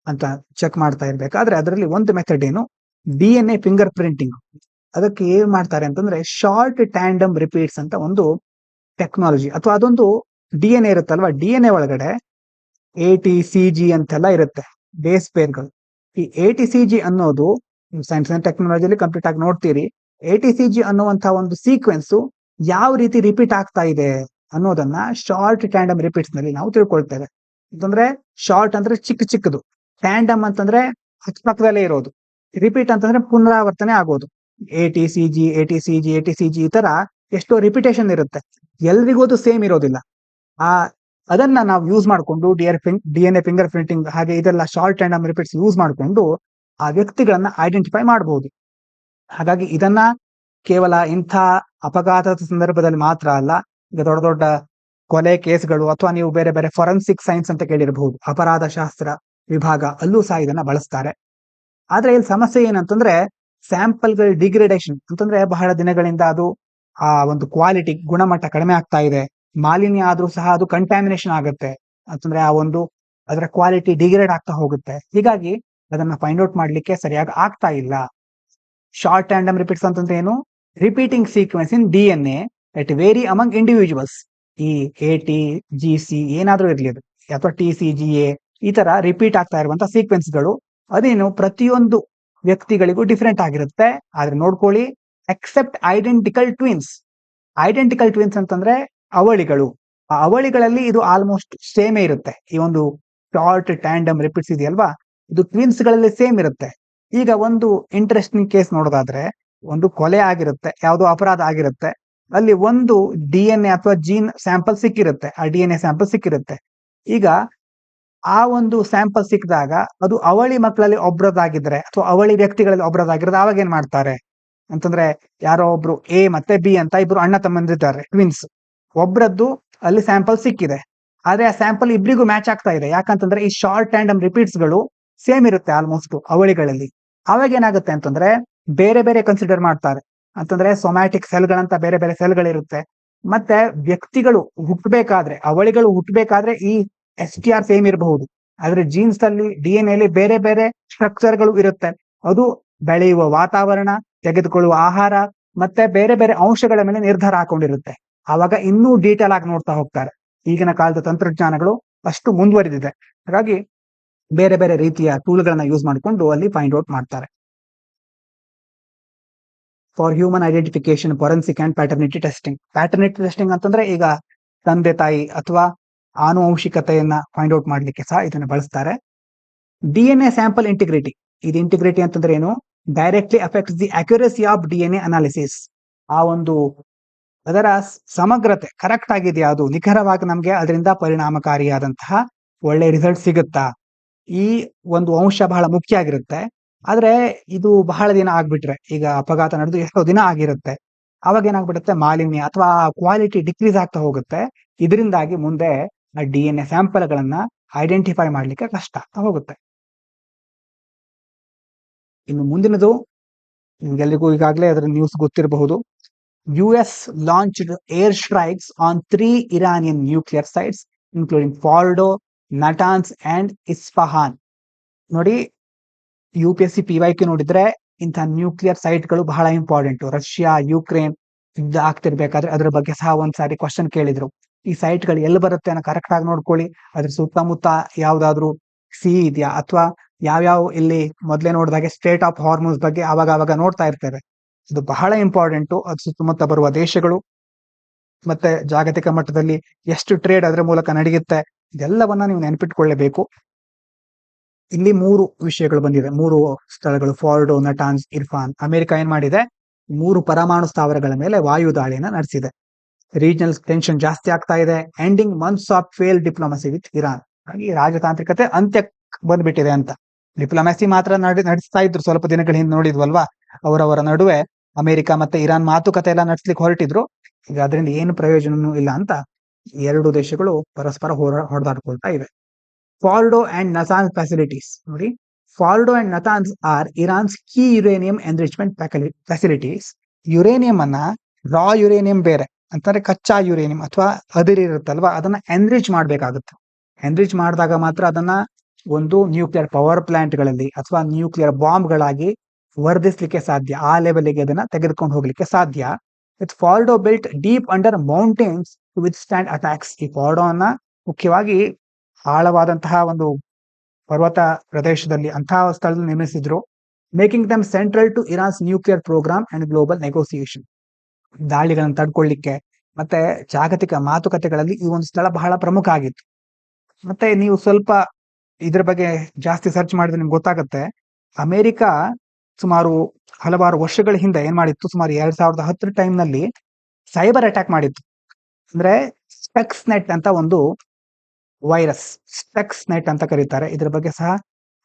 ಅಂತ ಚೆಕ್ ಮಾಡ್ತಾ ಇರ್ಬೇಕಾದ್ರೆ ಅದರಲ್ಲಿ ಒಂದು ಮೆಥಡ್ ಏನು, DNA ಫಿಂಗರ್ ಪ್ರಿಂಟಿಂಗ್. ಅದಕ್ಕೆ ಏನ್ ಮಾಡ್ತಾರೆ ಅಂತಂದ್ರೆ ಶಾರ್ಟ್ ಟ್ಯಾಂಡಮ್ ರಿಪೀಟ್ಸ್ ಅಂತ ಒಂದು ಟೆಕ್ನಾಲಜಿ ಅಥವಾ ಅದೊಂದು DNA ಇರುತ್ತಲ್ವಾ, DNA ಒಳಗಡೆ ATCG ಅಂತೆಲ್ಲ ಇರುತ್ತೆ, ಬೇಸ್ ಪೇರ್ಗಳು. ಈ ATCG ಅನ್ನೋದು ಸೈನ್ಸ್ ಅಂಡ್ ಟೆಕ್ನಾಲಜಿಯಲ್ಲಿ ಕಂಪ್ಲೀಟ್ ಆಗಿ ನೋಡ್ತೀರಿ. ATCG ಅನ್ನುವಂತಹ ಒಂದು ಸೀಕ್ವೆನ್ಸ್ ಯಾವ ರೀತಿ ರಿಪೀಟ್ ಆಗ್ತಾ ಇದೆ ಅನ್ನೋದನ್ನ ಶಾರ್ಟ್ ಟ್ಯಾಂಡಮ್ ರಿಪೀಟ್ಸ್ ನಲ್ಲಿ ನಾವು ತಿಳ್ಕೊಳ್ತೇವೆ. ಅಂತಂದ್ರೆ ಶಾರ್ಟ್ ಅಂದ್ರೆ ಚಿಕ್ಕದು, ಟ್ಯಾಂಡಮ್ ಅಂತಂದ್ರೆ ಪಕ್ಕದಲ್ಲೇ ಇರೋದು, ರಿಪೀಟ್ ಅಂತಂದ್ರೆ ಪುನರಾವರ್ತನೆ ಆಗೋದು. ATCG ಈ ತರ ಎಷ್ಟೋ ರಿಪಿಟೇಷನ್ ಇರುತ್ತೆ, ಎಲ್ರಿಗೂ ಅದು ಸೇಮ್ ಇರೋದಿಲ್ಲ. ಅದನ್ನ ನಾವು ಯೂಸ್ ಮಾಡಿಕೊಂಡು DNA ಫಿಂಗರ್ ಪ್ರಿಂಟಿಂಗ್ ಹಾಗೆ ಇದೆಲ್ಲ ಶಾರ್ಟ್ ಟ್ಯಾಂಡಮ್ ರಿಪೀಟ್ಸ್ ಯೂಸ್ ಮಾಡಿಕೊಂಡು ಆ ವ್ಯಕ್ತಿಗಳನ್ನ ಐಡೆಂಟಿಫೈ ಮಾಡಬಹುದು. ಹಾಗಾಗಿ ಇದನ್ನ ಕೇವಲ ಇಂಥ ಅಪಘಾತದ ಸಂದರ್ಭದಲ್ಲಿ ಮಾತ್ರ ಅಲ್ಲ, ಈಗ ದೊಡ್ಡ ದೊಡ್ಡ ಕೊಲೆ ಕೇಸ್ಗಳು ಅಥವಾ ನೀವು ಬೇರೆ ಬೇರೆ ಫೊರೆನ್ಸಿಕ್ ಸೈನ್ಸ್ ಅಂತ ಕೇಳಿರಬಹುದು, ಅಪರಾಧ ಶಾಸ್ತ್ರ ವಿಭಾಗ, ಅಲ್ಲೂ ಸಹ ಇದನ್ನ ಬಳಸ್ತಾರೆ. ಆದ್ರೆ ಇಲ್ಲಿ ಸಮಸ್ಯೆ ಏನಂತಂದ್ರೆ ಸ್ಯಾಂಪಲ್ಗಳ ಡಿಗ್ರೇಡೇಷನ್ ಅಂತಂದ್ರೆ ಬಹಳ ದಿನಗಳಿಂದ ಅದು ಆ ಒಂದು ಕ್ವಾಲಿಟಿ ಗುಣಮಟ್ಟ ಕಡಿಮೆ ಆಗ್ತಾ ಇದೆ. ಮಾಲಿನ್ಯ ಆದ್ರೂ ಸಹ ಅದು ಕಂಟ್ಯಾಮಿನೇಷನ್ ಆಗುತ್ತೆ ಅಂತಂದ್ರೆ ಆ ಒಂದು ಅದರ ಕ್ವಾಲಿಟಿ ಡಿಗ್ರೇಡ್ ಆಗ್ತಾ ಹೋಗುತ್ತೆ. ಹೀಗಾಗಿ ಅದನ್ನ ಫೈಂಡ್ ಔಟ್ ಮಾಡ್ಲಿಕ್ಕೆ ಸರಿಯಾಗಿ ಆಗ್ತಾ ಇಲ್ಲ. ಶಾರ್ಟ್ ಟ್ಯಾಂಡಮ್ ರಿಪೀಟ್ಸ್ ಅಂತಂದ್ರೆ ಏನು, repeating sequence in DNA that vary among individuals. ಈ ATGC ಏನಾದ್ರೂ ಇರ್ಲಿ ಅದು ಅಥವಾ TCGA ಈ ತರ ರಿಪೀಟ್ ಆಗ್ತಾ ಇರುವಂತಹ ಸೀಕ್ವೆನ್ಸ್ಗಳು ಅದೇನು ಪ್ರತಿಯೊಂದು ವ್ಯಕ್ತಿಗಳಿಗೂ ಡಿಫ್ರೆಂಟ್ ಆಗಿರುತ್ತೆ. ಆದ್ರೆ ನೋಡ್ಕೊಳ್ಳಿ, ಎಕ್ಸೆಪ್ಟ್ ಐಡೆಂಟಿಕಲ್ ಟ್ವಿನ್ಸ್ ಅಂತಂದ್ರೆ ಅವಳಿಗಳು, ಆ ಅವಳಿಗಳಲ್ಲಿ ಇದು ಆಲ್ಮೋಸ್ಟ್ ಸೇಮೇ ಇರುತ್ತೆ. ಈ ಒಂದು ಶಾರ್ಟ್ ಟ್ಯಾಂಡಮ್ ರಿಪೀಟ್ಸ್ ಇದೆಯಲ್ವಾ, ಇದು ಟ್ವಿನ್ಸ್ ಗಳಲ್ಲಿ ಸೇಮ್ ಇರುತ್ತೆ. ಈಗ ಒಂದು ಇಂಟ್ರೆಸ್ಟಿಂಗ್ ಕೇಸ್ ನೋಡೋದಾದ್ರೆ, ಒಂದು ಕೊಲೆ ಆಗಿರುತ್ತೆ, ಯಾವುದೋ ಅಪರಾಧ ಆಗಿರುತ್ತೆ. ಅಲ್ಲಿ ಒಂದು DNA ಅಥವಾ ಜೀನ್ ಸ್ಯಾಂಪಲ್ ಸಿಕ್ಕಿರುತ್ತೆ. ಆ DNA ಸ್ಯಾಂಪಲ್ ಸಿಕ್ಕಿರುತ್ತೆ. ಈಗ ಆ ಒಂದು ಸ್ಯಾಂಪಲ್ ಸಿಕ್ಕಿದಾಗ ಅದು ಅವಳಿ ಮಕ್ಕಳಲ್ಲಿ ಒಬ್ರದ್ದಾಗಿದ್ರೆ ಅಥವಾ ಅವಳಿ ವ್ಯಕ್ತಿಗಳಲ್ಲಿ ಒಬ್ರದ್ದಾಗಿರೋದು ಆವಾಗ ಏನ್ ಮಾಡ್ತಾರೆ ಅಂತಂದ್ರೆ, ಯಾರೋ ಒಬ್ರು A ಮತ್ತೆ B ಅಂತ ಇಬ್ರು ಅಣ್ಣ ತಮ್ಮಂದಿದ್ದಾರೆ, ಟ್ವಿನ್ಸ್. ಒಬ್ರದ್ದು ಅಲ್ಲಿ ಸ್ಯಾಂಪಲ್ ಸಿಕ್ಕಿದೆ. ಆದ್ರೆ ಆ ಸ್ಯಾಂಪಲ್ ಇಬ್ರಿಗೂ ಮ್ಯಾಚ್ ಆಗ್ತಾ ಇದೆ. ಯಾಕಂತಂದ್ರೆ ಈ ಶಾರ್ಟ್ ಟ್ಯಾಂಡಮ್ ರಿಪೀಟ್ಸ್ ಗಳು ಸೇಮ್ ಇರುತ್ತೆ ಆಲ್ಮೋಸ್ಟ್ ಅವಳಿಗಳಲ್ಲಿ. ಅವಾಗ ಏನಾಗುತ್ತೆ ಅಂತಂದ್ರೆ ಬೇರೆ ಬೇರೆ ಕನ್ಸಿಡರ್ ಮಾಡ್ತಾರೆ. ಅಂತಂದ್ರೆ ಸೊಮ್ಯಾಟಿಕ್ ಸೆಲ್ಗಳಂತ ಬೇರೆ ಬೇರೆ ಸೆಲ್ಗಳಿರುತ್ತೆ. ಮತ್ತೆ ವ್ಯಕ್ತಿಗಳು ಹುಟ್ಟಬೇಕಾದ್ರೆ, ಅವಳಿಗಳು ಹುಟ್ಟಬೇಕಾದ್ರೆ ಈ STR ಸೇಮ್ ಇರಬಹುದು. ಆದ್ರೆ ಜೀನ್ಸ್ ಅಲ್ಲಿ DNA ಅಲ್ಲಿ ಬೇರೆ ಬೇರೆ ಸ್ಟ್ರಕ್ಚರ್ಗಳು ಇರುತ್ತೆ. ಅದು ಬೆಳೆಯುವ ವಾತಾವರಣ, ತೆಗೆದುಕೊಳ್ಳುವ ಆಹಾರ ಮತ್ತೆ ಬೇರೆ ಬೇರೆ ಅಂಶಗಳ ಮೇಲೆ ನಿರ್ಧಾರ ಹಾಕೊಂಡಿರುತ್ತೆ. ಆವಾಗ ಇನ್ನೂ ಡೀಟೇಲ್ ಆಗಿ ನೋಡ್ತಾ ಹೋಗ್ತಾರೆ. ಈಗಿನ ಕಾಲದ ತಂತ್ರಜ್ಞಾನಗಳು ಅಷ್ಟು ಮುಂದುವರಿದಿದೆ. ಹಾಗಾಗಿ ಬೇರೆ ಬೇರೆ ರೀತಿಯ ಟೂಲ್ಗಳನ್ನ ಯೂಸ್ ಮಾಡಿಕೊಂಡು ಅಲ್ಲಿ ಫೈಂಡ್ ಔಟ್ ಮಾಡ್ತಾರೆ. For human identification, forensic and paternity testing. Paternity testing ಅಂತಂದ್ರೆ ಈಗ ತಂದೆ ತಾಯಿ ಅಥವಾ ಆನುವಂಶಿಕತೆಯನ್ನ ಫೈಂಡ್ ಔಟ್ ಮಾಡ್ಲಿಕ್ಕೆ ಸಹ ಇದನ್ನ ಬಳಸ್ತಾರೆ. DNA sample integrity. ಇದು ಇಂಟಿಗ್ರಿಟಿ ಅಂತಂದ್ರೆ ಏನು? Directly affects the accuracy of DNA analysis. ಆ ಒಂದು ಅದರ ಸಮಗ್ರತೆ ಕರೆಕ್ಟ್ ಆಗಿದೆಯಾ, ಅದು ನಿಖರವಾಗಿ ನಮ್ಗೆ ಅದರಿಂದ ಪರಿಣಾಮಕಾರಿಯಾದಂತಹ ಒಳ್ಳೆ ರಿಸಲ್ಟ್ ಸಿಗುತ್ತಾ, ಈ ಒಂದು ಅಂಶ ಬಹಳ ಮುಖ್ಯ ಆಗಿರುತ್ತೆ. ಆದ್ರೆ ಇದು ಬಹಳ ದಿನ ಆಗ್ಬಿಟ್ರೆ, ಈಗ ಅಪಘಾತ ನಡೆದು ಎಷ್ಟೋ ದಿನ ಆಗಿರುತ್ತೆ, ಅವಾಗ ಏನಾಗ್ಬಿಡುತ್ತೆ, ಮಾಲಿನ್ಯ ಅಥವಾ ಕ್ವಾಲಿಟಿ ಡಿಕ್ರೀಸ್ ಆಗ್ತಾ ಹೋಗುತ್ತೆ. ಇದರಿಂದಾಗಿ ಮುಂದೆ ಆ DNA ಸ್ಯಾಂಪಲ್ ಗಳನ್ನ ಐಡೆಂಟಿಫೈ ಮಾಡ್ಲಿಕ್ಕೆ ಕಷ್ಟ ಆಗ್ತಾ ಹೋಗುತ್ತೆ. ಇನ್ನು ಮುಂದಿನದು ನಿಮ್ಗೆಲ್ರಿಗೂ ಈಗಾಗಲೇ ಅದರ news ಗೊತ್ತಿರಬಹುದು. US launched airstrikes on 3 Iranian nuclear sites, including Fordo, Natanz and Isfahan. ನೋಡಿ, UPSC PYQ ನೋಡಿದ್ರೆ ಇಂಥ ನ್ಯೂಕ್ಲಿಯರ್ ಸೈಟ್ಗಳು ಬಹಳ ಇಂಪಾರ್ಟೆಂಟ್. ರಷ್ಯಾ ಯುಕ್ರೇನ್ ಯುದ್ಧ ಆಗ್ತಿರ್ಬೇಕಾದ್ರೆ ಅದರ ಬಗ್ಗೆ ಸಹ ಒಂದ್ಸಾರಿ ಕ್ವಶನ್ ಕೇಳಿದ್ರು. ಈ ಸೈಟ್ಗಳು ಎಲ್ಲಿ ಬರುತ್ತೆ ಅನ್ನೋ ಕರೆಕ್ಟ್ ಆಗಿ ನೋಡ್ಕೊಳ್ಳಿ. ಅದ್ರ ಸುತ್ತಮುತ್ತ ಯಾವ್ದಾದ್ರು ಸಿ ಇದೆಯಾ, ಅಥವಾ ಯಾವ್ಯಾವ ಇಲ್ಲಿ ಮೊದಲೇ ನೋಡಿದಾಗೆ ಸ್ಟೇಟ್ ಆಫ್ ಹಾರ್ಮೋನ್ಸ್ ಬಗ್ಗೆ ಆವಾಗ ನೋಡ್ತಾ ಇರ್ತೇವೆ. ಇದು ಬಹಳ ಇಂಪಾರ್ಟೆಂಟು. ಅದು ಸುತ್ತಮುತ್ತ ಬರುವ ದೇಶಗಳು ಮತ್ತೆ ಜಾಗತಿಕ ಮಟ್ಟದಲ್ಲಿ ಎಷ್ಟು ಟ್ರೇಡ್ ಅದರ ಮೂಲಕ ನಡೆಯುತ್ತೆ, ಇದೆಲ್ಲವನ್ನ ನೀವು ನೆನಪಿಟ್ಕೊಳ್ಳಬೇಕು. ಇಲ್ಲಿ 3 ವಿಷಯಗಳು ಬಂದಿದೆ, 3 ಸ್ಥಳಗಳು: ಫಾರ್ಡೋ, ನಟಾನ್ಸ್, ಇರ್ಫಾನ್. ಅಮೆರಿಕ ಏನ್ ಮಾಡಿದೆ, 3 ಪರಮಾಣು ಸ್ಥಾವರಗಳ ಮೇಲೆ ವಾಯು ದಾಳಿಯನ್ನ ನಡೆಸಿದೆ. ರೀಜನಲ್ ಟೆನ್ಷನ್ ಜಾಸ್ತಿ ಆಗ್ತಾ ಇದೆ. Ending months of fail diplomacy with Iran. ಹಾಗೆ ರಾಜತಾಂತ್ರಿಕತೆ ಅಂತ್ಯಕ್ಕೆ ಬಂದ್ಬಿಟ್ಟಿದೆ ಅಂತ. ಡಿಪ್ಲೊಮ್ಯಾಸಿ ಮಾತ್ರ ನಡೆಸ್ತಾ ಇದ್ರು ಸ್ವಲ್ಪ ದಿನಗಳ ಹಿಂದೆ, ನೋಡಿದ್ವಲ್ವಾ, ಅವರವರ ನಡುವೆ ಅಮೆರಿಕ ಮತ್ತೆ ಇರಾನ್ ಮಾತುಕತೆ ಎಲ್ಲ ನಡೆಸ್ಲಿಕ್ಕೆ ಹೊರಟಿದ್ರು. ಈಗ ಅದರಿಂದ ಏನು ಪ್ರಯೋಜನನೂ ಇಲ್ಲ ಅಂತ ಎರಡು ದೇಶಗಳು ಪರಸ್ಪರ ಹೊಡೆದಾಡ್ಕೊಳ್ತಾ ಇವೆ. ಫಾರ್ಡೋ ಅಂಡ್ ನತಾನ್ಸ್ ಫೆಸಿಲಿಟೀಸ್ ನೋಡಿ. Fordow and Natanz are Iran's key uranium enrichment facilities. Uranium ಅನ್ನ, ರಾ ಯುರೇನಿಯಂ ಬೇರೆ ಅಂತಂದ್ರೆ ಕಚ್ಚಾ ಯುರೇನಿಯಂ ಅಥವಾ ಅದಿರಿರುತ್ತಲ್ವಾ, ಅದನ್ನ ಎನ್ರಿಚ್ ಮಾಡ್ಬೇಕಾಗುತ್ತೆ. ಎನ್ರಿಚ್ ಮಾಡಿದಾಗ ಮಾತ್ರ ಅದನ್ನ ಒಂದು ನ್ಯೂಕ್ಲಿಯರ್ ಪವರ್ ಪ್ಲಾಂಟ್ ಗಳಲ್ಲಿ ಅಥವಾ ನ್ಯೂಕ್ಲಿಯರ್ ಬಾಂಬ್ ಗಳಾಗಿ ವರ್ಧಿಸ್ಲಿಕ್ಕೆ ಸಾಧ್ಯ. ಆ ಲೆವೆಲ್ಗೆ ಅದನ್ನ ತೆಗೆದುಕೊಂಡು ಹೋಗ್ಲಿಕ್ಕೆ ಸಾಧ್ಯ. With Fordow built deep under mountains to withstand attacks. ಈ ಫಾರ್ಡೋ ಅನ್ನ ಮುಖ್ಯವಾಗಿ ಆಳವಾದಂತಹ ಒಂದು ಪರ್ವತ ಪ್ರದೇಶದಲ್ಲಿ ಅಂತಹ ಸ್ಥಳದಲ್ಲಿ ನಿರ್ಮಿಸಿದ್ರು. Making them central to Iran's nuclear programme and global negotiation. ದಾಳಿಗಳನ್ನು ತಡ್ಕೊಳ್ಳಿಕ್ಕೆ ಮತ್ತೆ ಜಾಗತಿಕ ಮಾತುಕತೆಗಳಲ್ಲಿ ಈ ಒಂದು ಸ್ಥಳ ಬಹಳ ಪ್ರಮುಖ ಆಗಿತ್ತು. ಮತ್ತೆ ನೀವು ಸ್ವಲ್ಪ ಇದ್ರ ಬಗ್ಗೆ ಜಾಸ್ತಿ ಸರ್ಚ್ ಮಾಡಿದ್ರೆ ನಿಮ್ಗೆ ಗೊತ್ತಾಗುತ್ತೆ, ಅಮೆರಿಕ ಸುಮಾರು ಹಲವಾರು ವರ್ಷಗಳ ಹಿಂದೆ ಏನ್ ಮಾಡಿತ್ತು, ಸುಮಾರು 2010 ಟೈಮ್ನಲ್ಲಿ ಸೈಬರ್ ಅಟ್ಯಾಕ್ ಮಾಡಿತ್ತು. ಅಂದ್ರೆ ಸ್ಪೆಕ್ಸ್ ನೆಟ್ ಅಂತ ಒಂದು ವೈರಸ್, ಸ್ಪೆಕ್ಸ್ ನೆಟ್ ಅಂತ ಕರೀತಾರೆ. ಇದ್ರ ಬಗ್ಗೆ ಸಹ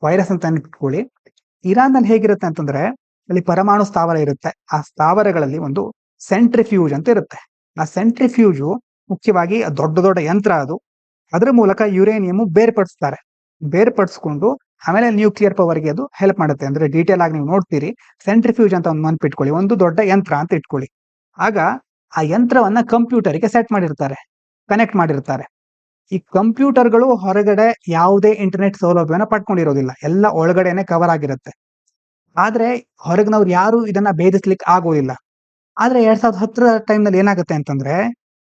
ವೈರಸ್ ಅಂತ ನೆನ್ಪಿಟ್ಕೊಳ್ಳಿ. ಇರಾನ್ ನಲ್ಲಿ ಹೇಗಿರುತ್ತೆ ಅಂತಂದ್ರೆ, ಅಲ್ಲಿ ಪರಮಾಣು ಸ್ಥಾವರ ಇರುತ್ತೆ. ಆ ಸ್ಥಾವರಗಳಲ್ಲಿ ಒಂದು ಸೆಂಟ್ರಿಫ್ಯೂಜ್ ಅಂತ ಇರುತ್ತೆ. ಆ ಸೆಂಟ್ರಿಫ್ಯೂಜು ಮುಖ್ಯವಾಗಿ ದೊಡ್ಡ ದೊಡ್ಡ ಯಂತ್ರ ಅದು. ಅದರ ಮೂಲಕ ಯುರೇನಿಯಂ ಬೇರ್ಪಡಿಸ್ತಾರೆ. ಬೇರ್ಪಡಿಸ್ಕೊಂಡು ಆಮೇಲೆ ನ್ಯೂಕ್ಲಿಯರ್ ಪವರ್ಗೆ ಅದು ಹೆಲ್ಪ್ ಮಾಡುತ್ತೆ. ಅಂದ್ರೆ ಡೀಟೇಲ್ ಆಗಿ ನೀವು ನೋಡ್ತೀರಿ. ಸೆಂಟ್ರಿಫ್ಯೂಜ್ ಅಂತ ಒಂದು ನೆನ್ಪಿಟ್ಕೊಳ್ಳಿ, ಒಂದು ದೊಡ್ಡ ಯಂತ್ರ ಅಂತ ಇಟ್ಕೊಳ್ಳಿ. ಆಗ ಆ ಯಂತ್ರವನ್ನ ಕಂಪ್ಯೂಟರ್ಗೆ ಸೆಟ್ ಮಾಡಿರ್ತಾರೆ, ಕನೆಕ್ಟ್ ಮಾಡಿರ್ತಾರೆ. ಈ ಕಂಪ್ಯೂಟರ್ಗಳು ಹೊರಗಡೆ ಯಾವುದೇ ಇಂಟರ್ನೆಟ್ ಸೌಲಭ್ಯನ ಪಡ್ಕೊಂಡಿರೋದಿಲ್ಲ, ಎಲ್ಲ ಒಳಗಡೆನೆ ಕವರ್ ಆಗಿರುತ್ತೆ. ಆದ್ರೆ ಹೊರಗಿನವ್ರು ಯಾರು ಇದನ್ನ ಭೇದಿಸ್ಲಿಕ್ಕೆ ಆಗೋದಿಲ್ಲ. ಆದ್ರೆ 2010 ಟೈಮ್ನಲ್ಲಿ ಏನಾಗುತ್ತೆ ಅಂತಂದ್ರೆ,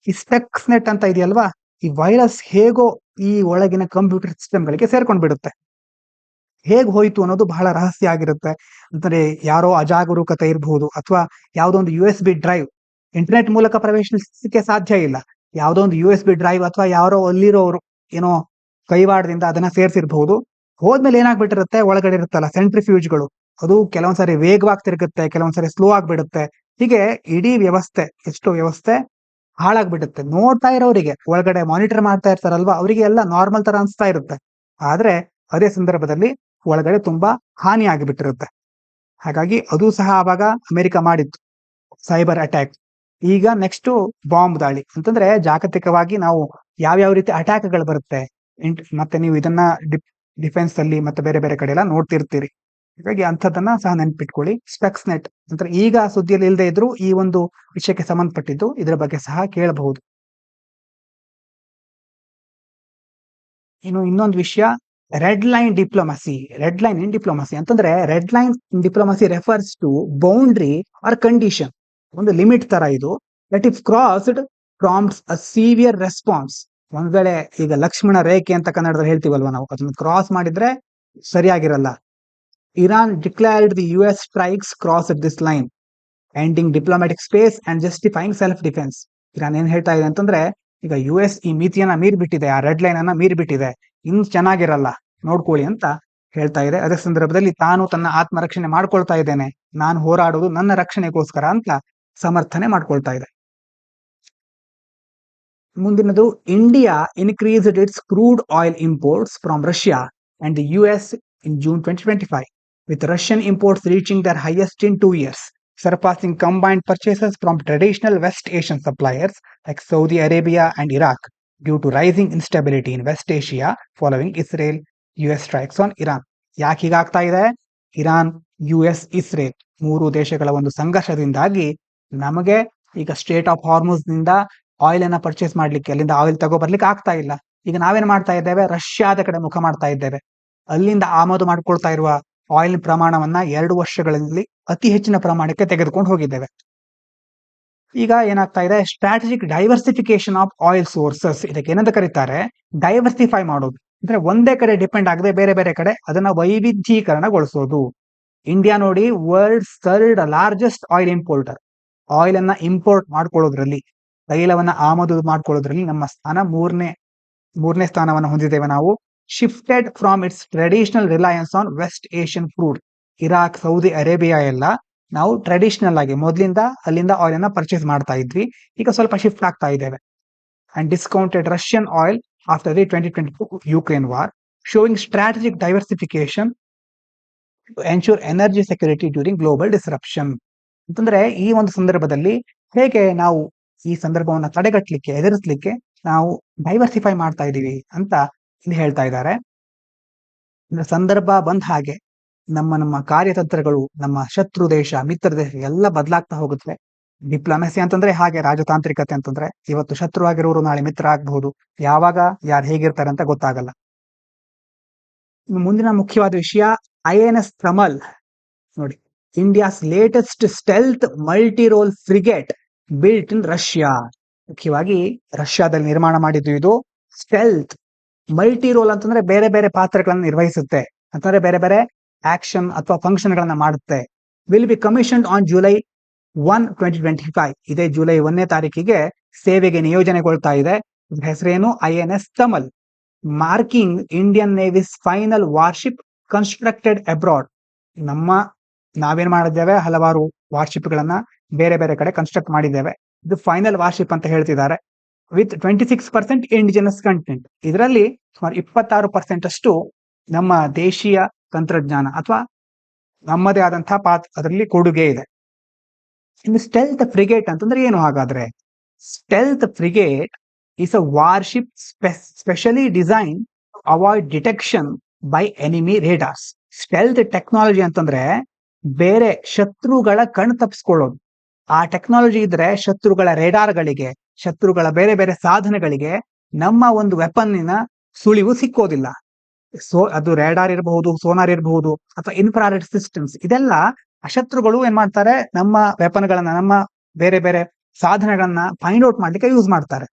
ಈ ಸ್ಪೆಕ್ಸ್ ನೆಟ್ ಅಂತ ಇದೆಯಲ್ವಾ, ಈ ವೈರಸ್ ಹೇಗೋ ಈ ಒಳಗಿನ ಕಂಪ್ಯೂಟರ್ ಸಿಸ್ಟಮ್ಗಳಿಗೆ ಸೇರ್ಕೊಂಡ್ ಬಿಡುತ್ತೆ. ಹೇಗ್ ಹೋಯ್ತು ಅನ್ನೋದು ಬಹಳ ರಹಸ್ಯ ಆಗಿರುತ್ತೆ. ಅಂದ್ರೆ ಯಾರೋ ಅಜಾಗರೂಕತೆ ಇರಬಹುದು, ಅಥವಾ ಯಾವುದೋ ಒಂದು USB ಡ್ರೈವ್ ಇಂಟರ್ನೆಟ್ ಮೂಲಕ ಪ್ರವೇಶಿಸಲಿಕ್ಕೆ ಸಾಧ್ಯ ಇಲ್ಲ. ಯಾವುದೋ ಒಂದು USB ಡ್ರೈವ್ ಅಥವಾ ಯಾರೋ ಅಲ್ಲಿರೋರು ಏನೋ ಕೈವಾಡದಿಂದ ಅದನ್ನ ಸೇರಿಸಿರ್ಬಹುದು. ಹೋದ್ಮೇಲೆ ಏನಾಗ್ಬಿಟ್ಟಿರುತ್ತೆ, ಒಳಗಡೆ ಇರುತ್ತಲ್ಲ ಸೆಂಟ್ರಿಫ್ಯೂಜ್ಗಳು, ಅದು ಕೆಲವೊಂದ್ಸರಿ ವೇಗವಾಗಿ ತಿರುಗುತ್ತೆ, ಕೆಲವೊಂದ್ಸರಿ ಸ್ಲೋ ಆಗಿಬಿಡುತ್ತೆ. ಹೀಗೆ ಇಡೀ ವ್ಯವಸ್ಥೆ, ಎಷ್ಟೋ ವ್ಯವಸ್ಥೆ ಹಾಳಾಗ್ಬಿಡುತ್ತೆ. ನೋಡ್ತಾ ಇರೋರಿಗೆ, ಒಳಗಡೆ ಮಾನಿಟರ್ ಮಾಡ್ತಾ ಇರ್ತಾರಲ್ವಾ, ಅವರಿಗೆ ಎಲ್ಲ ನಾರ್ಮಲ್ ತರ ಅನ್ಸ್ತಾ ಇರುತ್ತೆ. ಆದ್ರೆ ಅದೇ ಸಂದರ್ಭದಲ್ಲಿ ಒಳಗಡೆ ತುಂಬಾ ಹಾನಿ ಆಗಿಬಿಟ್ಟಿರುತ್ತೆ. ಹಾಗಾಗಿ ಅದು ಸಹ ಆವಾಗ ಅಮೆರಿಕ ಮಾಡಿತ್ತು, ಸೈಬರ್ ಅಟ್ಯಾಕ್. ಈಗ ನೆಕ್ಸ್ಟ್ ಬಾಂಬ್ ದಾಳಿ ಅಂತಂದ್ರೆ ಜಾಗತಿಕವಾಗಿ ನಾವು ಯಾವ್ಯಾವ ರೀತಿ ಅಟ್ಯಾಕ್ಗಳು ಬರುತ್ತೆ, ಮತ್ತೆ ನೀವು ಇದನ್ನ ಡಿಫೆನ್ಸ್ ಅಲ್ಲಿ ಮತ್ತೆ ಬೇರೆ ಬೇರೆ ಕಡೆ ಎಲ್ಲ ನೋಡ್ತಿರ್ತೀರಿ. ಹಾಗಾಗಿ ಅಂಥದ್ದನ್ನ ಸಹ ನೆನ್ಪಿಟ್ಕೊಳ್ಳಿ. ಸ್ಪೆಕ್ಸ್ ನೆಟ್ ಅಂದ್ರೆ ಈಗ ಸುದ್ದಿಯಲ್ಲಿ ಇಲ್ಲದೆ ಇದ್ರು ಈ ಒಂದು ವಿಷಯಕ್ಕೆ ಸಂಬಂಧಪಟ್ಟಿದ್ದು, ಇದರ ಬಗ್ಗೆ ಸಹ ಕೇಳಬಹುದು. ಇನ್ನು ಇನ್ನೊಂದು ವಿಷಯ, red line diplomacy. Red line in diplomacy ಅಂತಂದ್ರೆ, red line in diplomacy refers to boundary or condition, ಒಂದು ಲಿಮಿಟ್ ತರ ಇದು. That if crossed prompts a severe response. ಒಂದ್ ವೇಳೆ ಈಗ ಲಕ್ಷ್ಮಣ ರೇಖೆ ಅಂತ ಕನ್ನಡದಲ್ಲಿ ಹೇಳ್ತೀವಲ್ವಾ ನಾವು, ಅದನ್ನ ಕ್ರಾಸ್ ಮಾಡಿದ್ರೆ ಸರಿಯಾಗಿರಲ್ಲ. Iran declared the US strikes cross this line, ending diplomatic space and justifying self defence. Iran ಏನ್ ಹೇಳ್ತಾ ಇದೆ ಅಂತಂದ್ರೆ, ಈಗ US ಈ ಮಿತಿಯನ್ನ ಮೀರ್ಬಿಟ್ಟಿದೆ, ಆ ರೆಡ್ ಲೈನ್ ಅನ್ನ ಮೀರ್ಬಿಟ್ಟಿದೆ, ಇನ್ನು ಚೆನ್ನಾಗಿರಲ್ಲ, ನೋಡ್ಕೊಳ್ಳಿ ಅಂತ ಹೇಳ್ತಾ ಇದೆ. ಅದೇ ಸಂದರ್ಭದಲ್ಲಿ ತಾನು ತನ್ನ ಆತ್ಮರಕ್ಷಣೆ ಮಾಡ್ಕೊಳ್ತಾ ಇದ್ದೇನೆ, ನಾನು ಹೋರಾಡುವುದು ನನ್ನ ರಕ್ಷಣೆಗೋಸ್ಕರ ಅಂತ ಸಮರ್ಥನೆ ಮಾಡ್ಕೊಳ್ತಾ ಇದೆ. ಮುಂದಿನದು, India increased it's crude oil imports from Russia and the US in June 2025, with Russian imports reaching their highest in 2 years, surpassing combined purchases from traditional West Asian suppliers like Saudi Arabia and Iraq due to rising instability in West Asia following Israel-US strikes on Iran. ಯಾಕೆ ಹೀಗಾಗ್ತಾ ಇದೆ? ಇರಾನ್, US, ಇಸ್ರೇಲ್ ಮೂರು ದೇಶಗಳ ಒಂದು ಸಂಘರ್ಷದಿಂದಾಗಿ ನಮಗೆ ಈಗ ಸ್ಟ್ರೇಟ್ ಆಫ್ ಹಾರ್ಮುಸ್ ನಿಂದ ಆಯಿಲ್ ಅನ್ನ ಪರ್ಚೇಸ್ ಮಾಡ್ಲಿಕ್ಕೆ, ಅಲ್ಲಿಂದ ಆಯಿಲ್ ತಗೋ ಬರ್ಲಿಕ್ಕೆ ಆಗ್ತಾ ಇಲ್ಲ. ಈಗ ನಾವೇನ್ ಮಾಡ್ತಾ ಇದ್ದೇವೆ? ರಷ್ಯಾದ ಕಡೆ ಮುಖ ಮಾಡ್ತಾ ಇದ್ದೇವೆ. ಅಲ್ಲಿಂದ ಆಮದು ಮಾಡ್ಕೊಳ್ತಾ ಇರುವ ಆಯಿಲ್ ಪ್ರಮಾಣವನ್ನ 2 ವರ್ಷಗಳಲ್ಲಿ ಅತಿ ಹೆಚ್ಚಿನ ಪ್ರಮಾಣಕ್ಕೆ ತೆಗೆದುಕೊಂಡು ಹೋಗಿದ್ದೇವೆ. ಈಗ ಏನಾಗ್ತಾ ಇದೆ? Strategic diversification of oil sources. ಇದಕ್ಕೆ ಏನಂತ ಕರೀತಾರೆ? ಡೈವರ್ಸಿಫೈ ಮಾಡೋದು. ಅಂದ್ರೆ ಒಂದೇ ಕಡೆ ಡಿಪೆಂಡ್ ಆಗದೆ ಬೇರೆ ಬೇರೆ ಕಡೆ ಅದನ್ನ ವೈವಿಧ್ಯೀಕರಣಗೊಳಿಸೋದು. ಇಂಡಿಯಾ ನೋಡಿ, world's third largest oil importer. Oil ಅನ್ನ ಇಂಪೋರ್ಟ್ ಮಾಡ್ಕೊಳ್ಳೋದ್ರಲ್ಲಿ, ತೈಲವನ್ನ ಆಮದು ಮಾಡ್ಕೊಳ್ಳೋದ್ರಲ್ಲಿ ನಮ್ಮ ಸ್ಥಾನ ಮೂರನೇ ಸ್ಥಾನವನ್ನು ಹೊಂದಿದ್ದೇವೆ ನಾವು. Shifted from its traditional reliance on West Asian crude. Iraq, Saudi Arabia ಎಲ್ಲ ನಾವು ಟ್ರೆಡಿಷನಲ್ ಆಗಿ ಮೊದಲಿಂದ ಅಲ್ಲಿಂದ ಆಯಿಲ್ ಅನ್ನ ಪರ್ಚೇಸ್ ಮಾಡ್ತಾ ಇದ್ವಿ, ಈಗ ಸ್ವಲ್ಪ ಶಿಫ್ಟ್ ಆಗ್ತಾ ಇದ್ದೇವೆ. And discounted Russian oil after the 2022 Ukraine war, showing strategic diversification to ensure energy security during global disruption. ಅಂತಂದ್ರೆ ಈ ಒಂದು ಸಂದರ್ಭದಲ್ಲಿ ಹೇಗೆ ನಾವು ಈ ಸಂದರ್ಭವನ್ನು ತಡೆಗಟ್ಟಲಿಕ್ಕೆ, ಎದುರಿಸಲಿಕ್ಕೆ ನಾವು ಡೈವರ್ಸಿಫೈ ಮಾಡ್ತಾ ಇದೀವಿ ಅಂತ ಇಲ್ಲಿ ಹೇಳ್ತಾ ಇದ್ದಾರೆ. ಸಂದರ್ಭ ಬಂದ ಹಾಗೆ ನಮ್ಮ ಕಾರ್ಯತಂತ್ರಗಳು, ನಮ್ಮ ಶತ್ರು ದೇಶ, ಮಿತ್ರ ದೇಶ ಎಲ್ಲ ಬದಲಾಗ್ತಾ ಹೋಗುತ್ತೆ. ಡಿಪ್ಲೊಮೆಸಿ ಅಂತಂದ್ರೆ ಹಾಗೆ, ರಾಜತಾಂತ್ರಿಕತೆ ಅಂತಂದ್ರೆ ಇವತ್ತು ಶತ್ರು ಆಗಿರೋರು ನಾಳೆ ಮಿತ್ರ ಆಗಬಹುದು, ಯಾವಾಗ ಯಾರು ಹೇಗಿರ್ತಾರೆ ಅಂತ ಗೊತ್ತಾಗಲ್ಲ. ಮುಂದಿನ ಮುಖ್ಯವಾದ ವಿಷಯ, INS ಕಮಲ್ ನೋಡಿ, India's latest stealth multi role frigate built in Russia. ಮುಖ್ಯವಾಗಿ ರಷ್ಯಾದಲ್ಲಿ ನಿರ್ಮಾಣ ಮಾಡಿದ್ದು ಇದು. ಸ್ಟೆಲ್ತ್ ಮಲ್ಟಿ ರೋಲ್ ಅಂತಂದ್ರೆ ಬೇರೆ ಬೇರೆ ಪಾತ್ರಗಳನ್ನು ನಿರ್ವಹಿಸುತ್ತೆ, ಅಂತಂದ್ರೆ ಬೇರೆ ಬೇರೆ ಆಕ್ಷನ್ ಅಥವಾ ಫಂಕ್ಷನ್ ಗಳನ್ನ ಮಾಡುತ್ತೆ. Will be commissioned on July 1, 2025. ಇದೇ ಜುಲೈ 1ನೇ ತಾರೀಕಿಗೆ ಸೇವೆಗೆ ನಿಯೋಜನೆಗೊಳ್ತಾ ಇದೆ. ಹೆಸರೇನು? INS Kamal, marking Indian navy's final warship constructed abroad. ನಾವೇನ್ ಮಾಡಿದ್ದೇವೆ? ಹಲವಾರು ವಾರ್ಶಿಪ್ ಗಳನ್ನ ಬೇರೆ ಬೇರೆ ಕಡೆ ಕನ್ಸ್ಟ್ರಕ್ಟ್ ಮಾಡಿದ್ದೇವೆ. ಇದು ಫೈನಲ್ ವಾರ್ಶಿಪ್ ಅಂತ ಹೇಳ್ತಿದ್ದಾರೆ. With 26% indigenous content. ಇದರಲ್ಲಿ ಸುಮಾರು 26% ಅಷ್ಟು ನಮ್ಮ ದೇಶೀಯ ತಂತ್ರಜ್ಞಾನ ಅಥವಾ ನಮ್ಮದೇ ಆದಂತಹ ಅದರಲ್ಲಿ ಕೊಡುಗೆ ಇದೆ. ಇನ್ನು ಸ್ಟೆಲ್ತ್ ಫ್ರಿಗೇಟ್ ಅಂತಂದ್ರೆ ಏನು ಹಾಗಾದ್ರೆ? Stealth frigate is a warship specially designed to avoid detection by enemy radars. Stealth technology ಅಂತಂದ್ರೆ ಬೇರೆ ಶತ್ರುಗಳ ಕಣ್ ತಪ್ಪಿಸ್ಕೊಳ್ಳೋದು. ಆ ಟೆಕ್ನಾಲಜಿ ಇದ್ರೆ ಶತ್ರುಗಳ ರೇಡಾರ್ಗಳಿಗೆ, ಶತ್ರುಗಳ ಬೇರೆ ಬೇರೆ ಸಾಧನಗಳಿಗೆ ನಮ್ಮ ಒಂದು ವೆಪನ್ನಿನ ಸುಳಿವು ಸಿಕ್ಕೋದಿಲ್ಲ. ಅದು ರೇಡಾರ್ ಇರಬಹುದು, ಸೋನಾರ್ ಇರಬಹುದು, ಅಥವಾ ಇನ್ಫ್ರಾರೆಡ್ ಸಿಸ್ಟಮ್ಸ್. ಇದೆಲ್ಲ ಶತ್ರುಗಳು ಏನ್ ಮಾಡ್ತಾರೆ? ನಮ್ಮ ವೆಪನ್ಗಳನ್ನ, ನಮ್ಮ ಬೇರೆ ಬೇರೆ ಸಾಧನಗಳನ್ನ ಫೈಂಡ್ ಔಟ್ ಮಾಡ್ಲಿಕ್ಕೆ ಯೂಸ್ ಮಾಡ್ತಾರೆ.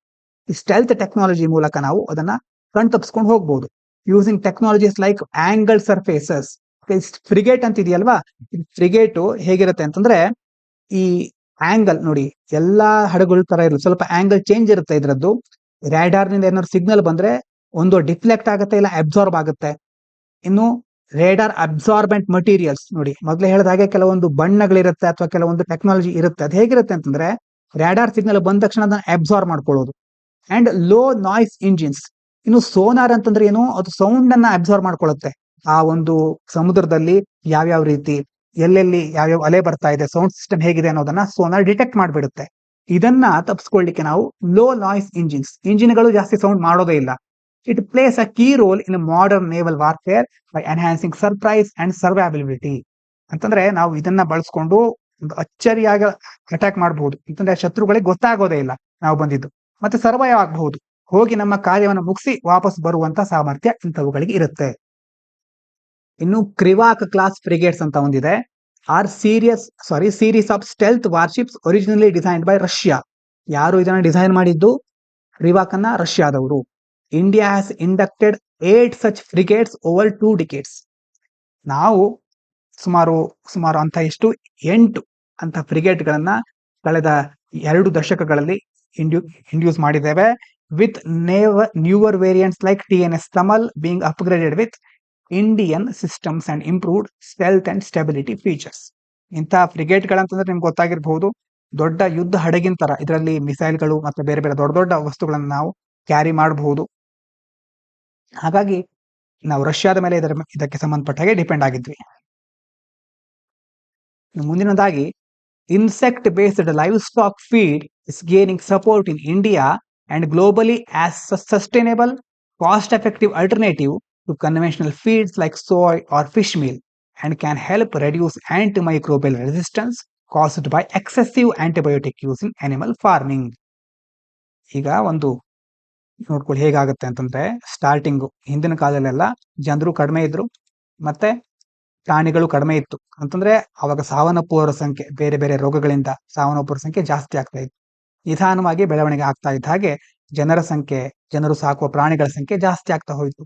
ಈ ಸ್ಟೆಲ್ತ್ ಟೆಕ್ನಾಲಜಿ ಮೂಲಕ ನಾವು ಅದನ್ನ ಕಣ್ ತಪ್ಪಿಸ್ಕೊಂಡು ಹೋಗ್ಬಹುದು. Using technologies like angle surfaces. Frigate ಅಂತ ಇದೆಯಲ್ವಾ, ಫ್ರಿಗೇಟು ಹೇಗಿರುತ್ತೆ ಅಂತಂದ್ರೆ, ಈ ಆಂಗಲ್ ನೋಡಿ, ಎಲ್ಲಾ ಹಡಗುಗಳ ತರ ಇರುತ್ತೆ, ಸ್ವಲ್ಪ ಆಂಗಲ್ ಚೇಂಜ್ ಇರುತ್ತೆ ಇದ್ರದ್ದು. ರ್ಯಾಡಾರ್ ನಿಂದ ಏನಾದ್ರು ಸಿಗ್ನಲ್ ಬಂದ್ರೆ ಒಂದು ಡಿಫ್ಲೆಕ್ಟ್ ಆಗುತ್ತೆ, ಇಲ್ಲ ಅಬ್ಸಾರ್ಬ್ ಆಗುತ್ತೆ. ಇನ್ನು ರೇಡಾರ್ ಅಬ್ಸಾರ್ಬೆಂಟ್ ಮಟೀರಿಯಲ್ಸ್ ನೋಡಿ, ಮೊದಲೇ ಹೇಳಿದ ಹಾಗೆ ಕೆಲವೊಂದು ಬಣ್ಣಗಳಿರುತ್ತೆ ಅಥವಾ ಕೆಲವೊಂದು ಟೆಕ್ನಾಲಜಿ ಇರುತ್ತೆ. ಅದು ಹೇಗಿರುತ್ತೆ ಅಂತಂದ್ರೆ ರೇಡಾರ್ ಸಿಗ್ನಲ್ ಬಂದ ತಕ್ಷಣ ಅದನ್ನ ಅಬ್ಸಾರ್ಬ್ ಮಾಡ್ಕೊಳ್ಳೋದು. And low noise engines. ಇನ್ನು ಸೋನಾರ್ ಅಂತಂದ್ರೆ ಏನು, ಅದು ಸೌಂಡ್ ಅನ್ನ ಅಬ್ಸಾರ್ಬ್ ಮಾಡ್ಕೊಳ್ಳುತ್ತೆ. ಆ ಒಂದು ಸಮುದ್ರದಲ್ಲಿ ಯಾವ್ಯಾವ ರೀತಿ ಎಲ್ಲೆಲ್ಲಿ ಯಾವ್ಯಾವ ಅಲೆ ಬರ್ತಾ ಇದೆ, ಸೌಂಡ್ ಸಿಸ್ಟಮ್ ಹೇಗಿದೆ ಅನ್ನೋದನ್ನ ಸೋನಾರ್ ಡಿಟೆಕ್ಟ್ ಮಾಡ್ಬಿಡುತ್ತೆ. ಇದನ್ನ ತಪ್ಪಿಸ್ಕೊಳ್ಳಿಕ್ಕೆ ನಾವು ಲೋ ನಾಯ್ಸ್ ಇಂಜಿನ್ಗಳು ಜಾಸ್ತಿ ಸೌಂಡ್ ಮಾಡೋದೇ ಇಲ್ಲ. It plays a key role in modern naval warfare by enhancing surprise and survivability. ಅಂತಂದ್ರೆ ನಾವು ಇದನ್ನ ಬಳಸ್ಕೊಂಡು ಒಂದು ಅಚ್ಚರಿಯಾಗಿ ಅಟ್ಯಾಕ್ ಮಾಡಬಹುದು. ಅಂತಂದ್ರೆ ಶತ್ರುಗಳಿಗೆ ಗೊತ್ತಾಗೋದೇ ಇಲ್ಲ ನಾವು ಬಂದಿದ್ದು, ಮತ್ತೆ ಸರ್ವೈವ್ ಆಗಬಹುದು, ಹೋಗಿ ನಮ್ಮ ಕಾರ್ಯವನ್ನು ಮುಗಿಸಿ ವಾಪಸ್ ಬರುವಂತ ಸಾಮರ್ಥ್ಯ ಇಂಥವುಗಳಿಗೆ ಇರುತ್ತೆ. ಇನ್ನು ಕ್ರಿವಾಕ್ ಕ್ಲಾಸ್ ಫ್ರಿಗೇಟ್ಸ್ ಅಂತ ಒಂದಿದೆ. Series of stealth warships originally designed by Russia. ಯಾರು ಇದನ್ನ ಡಿಸೈನ್ ಮಾಡಿದ್ದು? ಕ್ರಿವಾಕ್ ಅನ್ನ ರಷ್ಯಾದವರು. India has inducted 8 such frigates over 2 decades. ನಾವು ಸುಮಾರು ಅಂತ 8 ಅಂತ ಫ್ರಿಗೇಟ್ಗಳನ್ನ ಕಳೆದ 2 ದಶಕಗಳಲ್ಲಿ ಇಂಡ್ಯೂಸ್ ಮಾಡಿದ್ದೇವೆ. With newer variants like TNS Tamal being upgraded with Indian systems and improved stealth and stability features. ಇಂಥ ಫ್ರಿಗೇಟ್ಗಳಂತಂದ್ರೆ ನಿಮ್ಗೆ ಗೊತ್ತಾಗಿರ್ಬಹುದು, ದೊಡ್ಡ ಯುದ್ಧ ಹಡಗಿನ ತರ ಇದರಲ್ಲಿ ಮಿಸೈಲ್ಗಳು ಮತ್ತೆ ಬೇರೆ ಬೇರೆ ದೊಡ್ಡ ದೊಡ್ಡ ವಸ್ತುಗಳನ್ನು ನಾವು ಕ್ಯಾರಿ ಮಾಡಬಹುದು. ಹಾಗಾಗಿ ನಾವು ರಷ್ಯಾದ ಮೇಲೆ ಇದಕ್ಕೆ ಸಂಬಂಧಪಟ್ಟ ಹಾಗೆ ಡಿಪೆಂಡ್ ಆಗಿದ್ವಿ. ಮುಂದಿನದಾಗಿ insect based livestock feed is gaining support in India and globally as sustainable cost effective alternative to conventional feeds like soy or fish meal and can help reduce antimicrobial resistance caused by excessive antibiotic use in animal farming. ಈಗ ಒಂದು ನೋಡ್ಕೊಳ್ಳಿ ಹೇಗಾಗುತ್ತೆ ಅಂತಂದ್ರೆ, ಸ್ಟಾರ್ಟಿಂಗು ಹಿಂದಿನ ಕಾಲದಲ್ಲೆಲ್ಲ ಜನರು ಕಡಿಮೆ ಇದ್ರು, ಮತ್ತೆ ಪ್ರಾಣಿಗಳು ಕಡಿಮೆ ಇತ್ತು ಅಂತಂದ್ರೆ ಅವಾಗ ಸಾವನ್ನಪ್ಪುವವರ ಸಂಖ್ಯೆ, ಬೇರೆ ಬೇರೆ ರೋಗಗಳಿಂದ ಸಾವನ್ನಪ್ಪುವರ ಸಂಖ್ಯೆ ಜಾಸ್ತಿ ಆಗ್ತಾ ಇತ್ತು. ನಿಧಾನವಾಗಿ ಬೆಳವಣಿಗೆ ಆಗ್ತಾ ಇದ್ದ ಹಾಗೆ ಜನರು ಸಾಕುವ ಪ್ರಾಣಿಗಳ ಸಂಖ್ಯೆ ಜಾಸ್ತಿ ಆಗ್ತಾ ಹೋಯಿತು.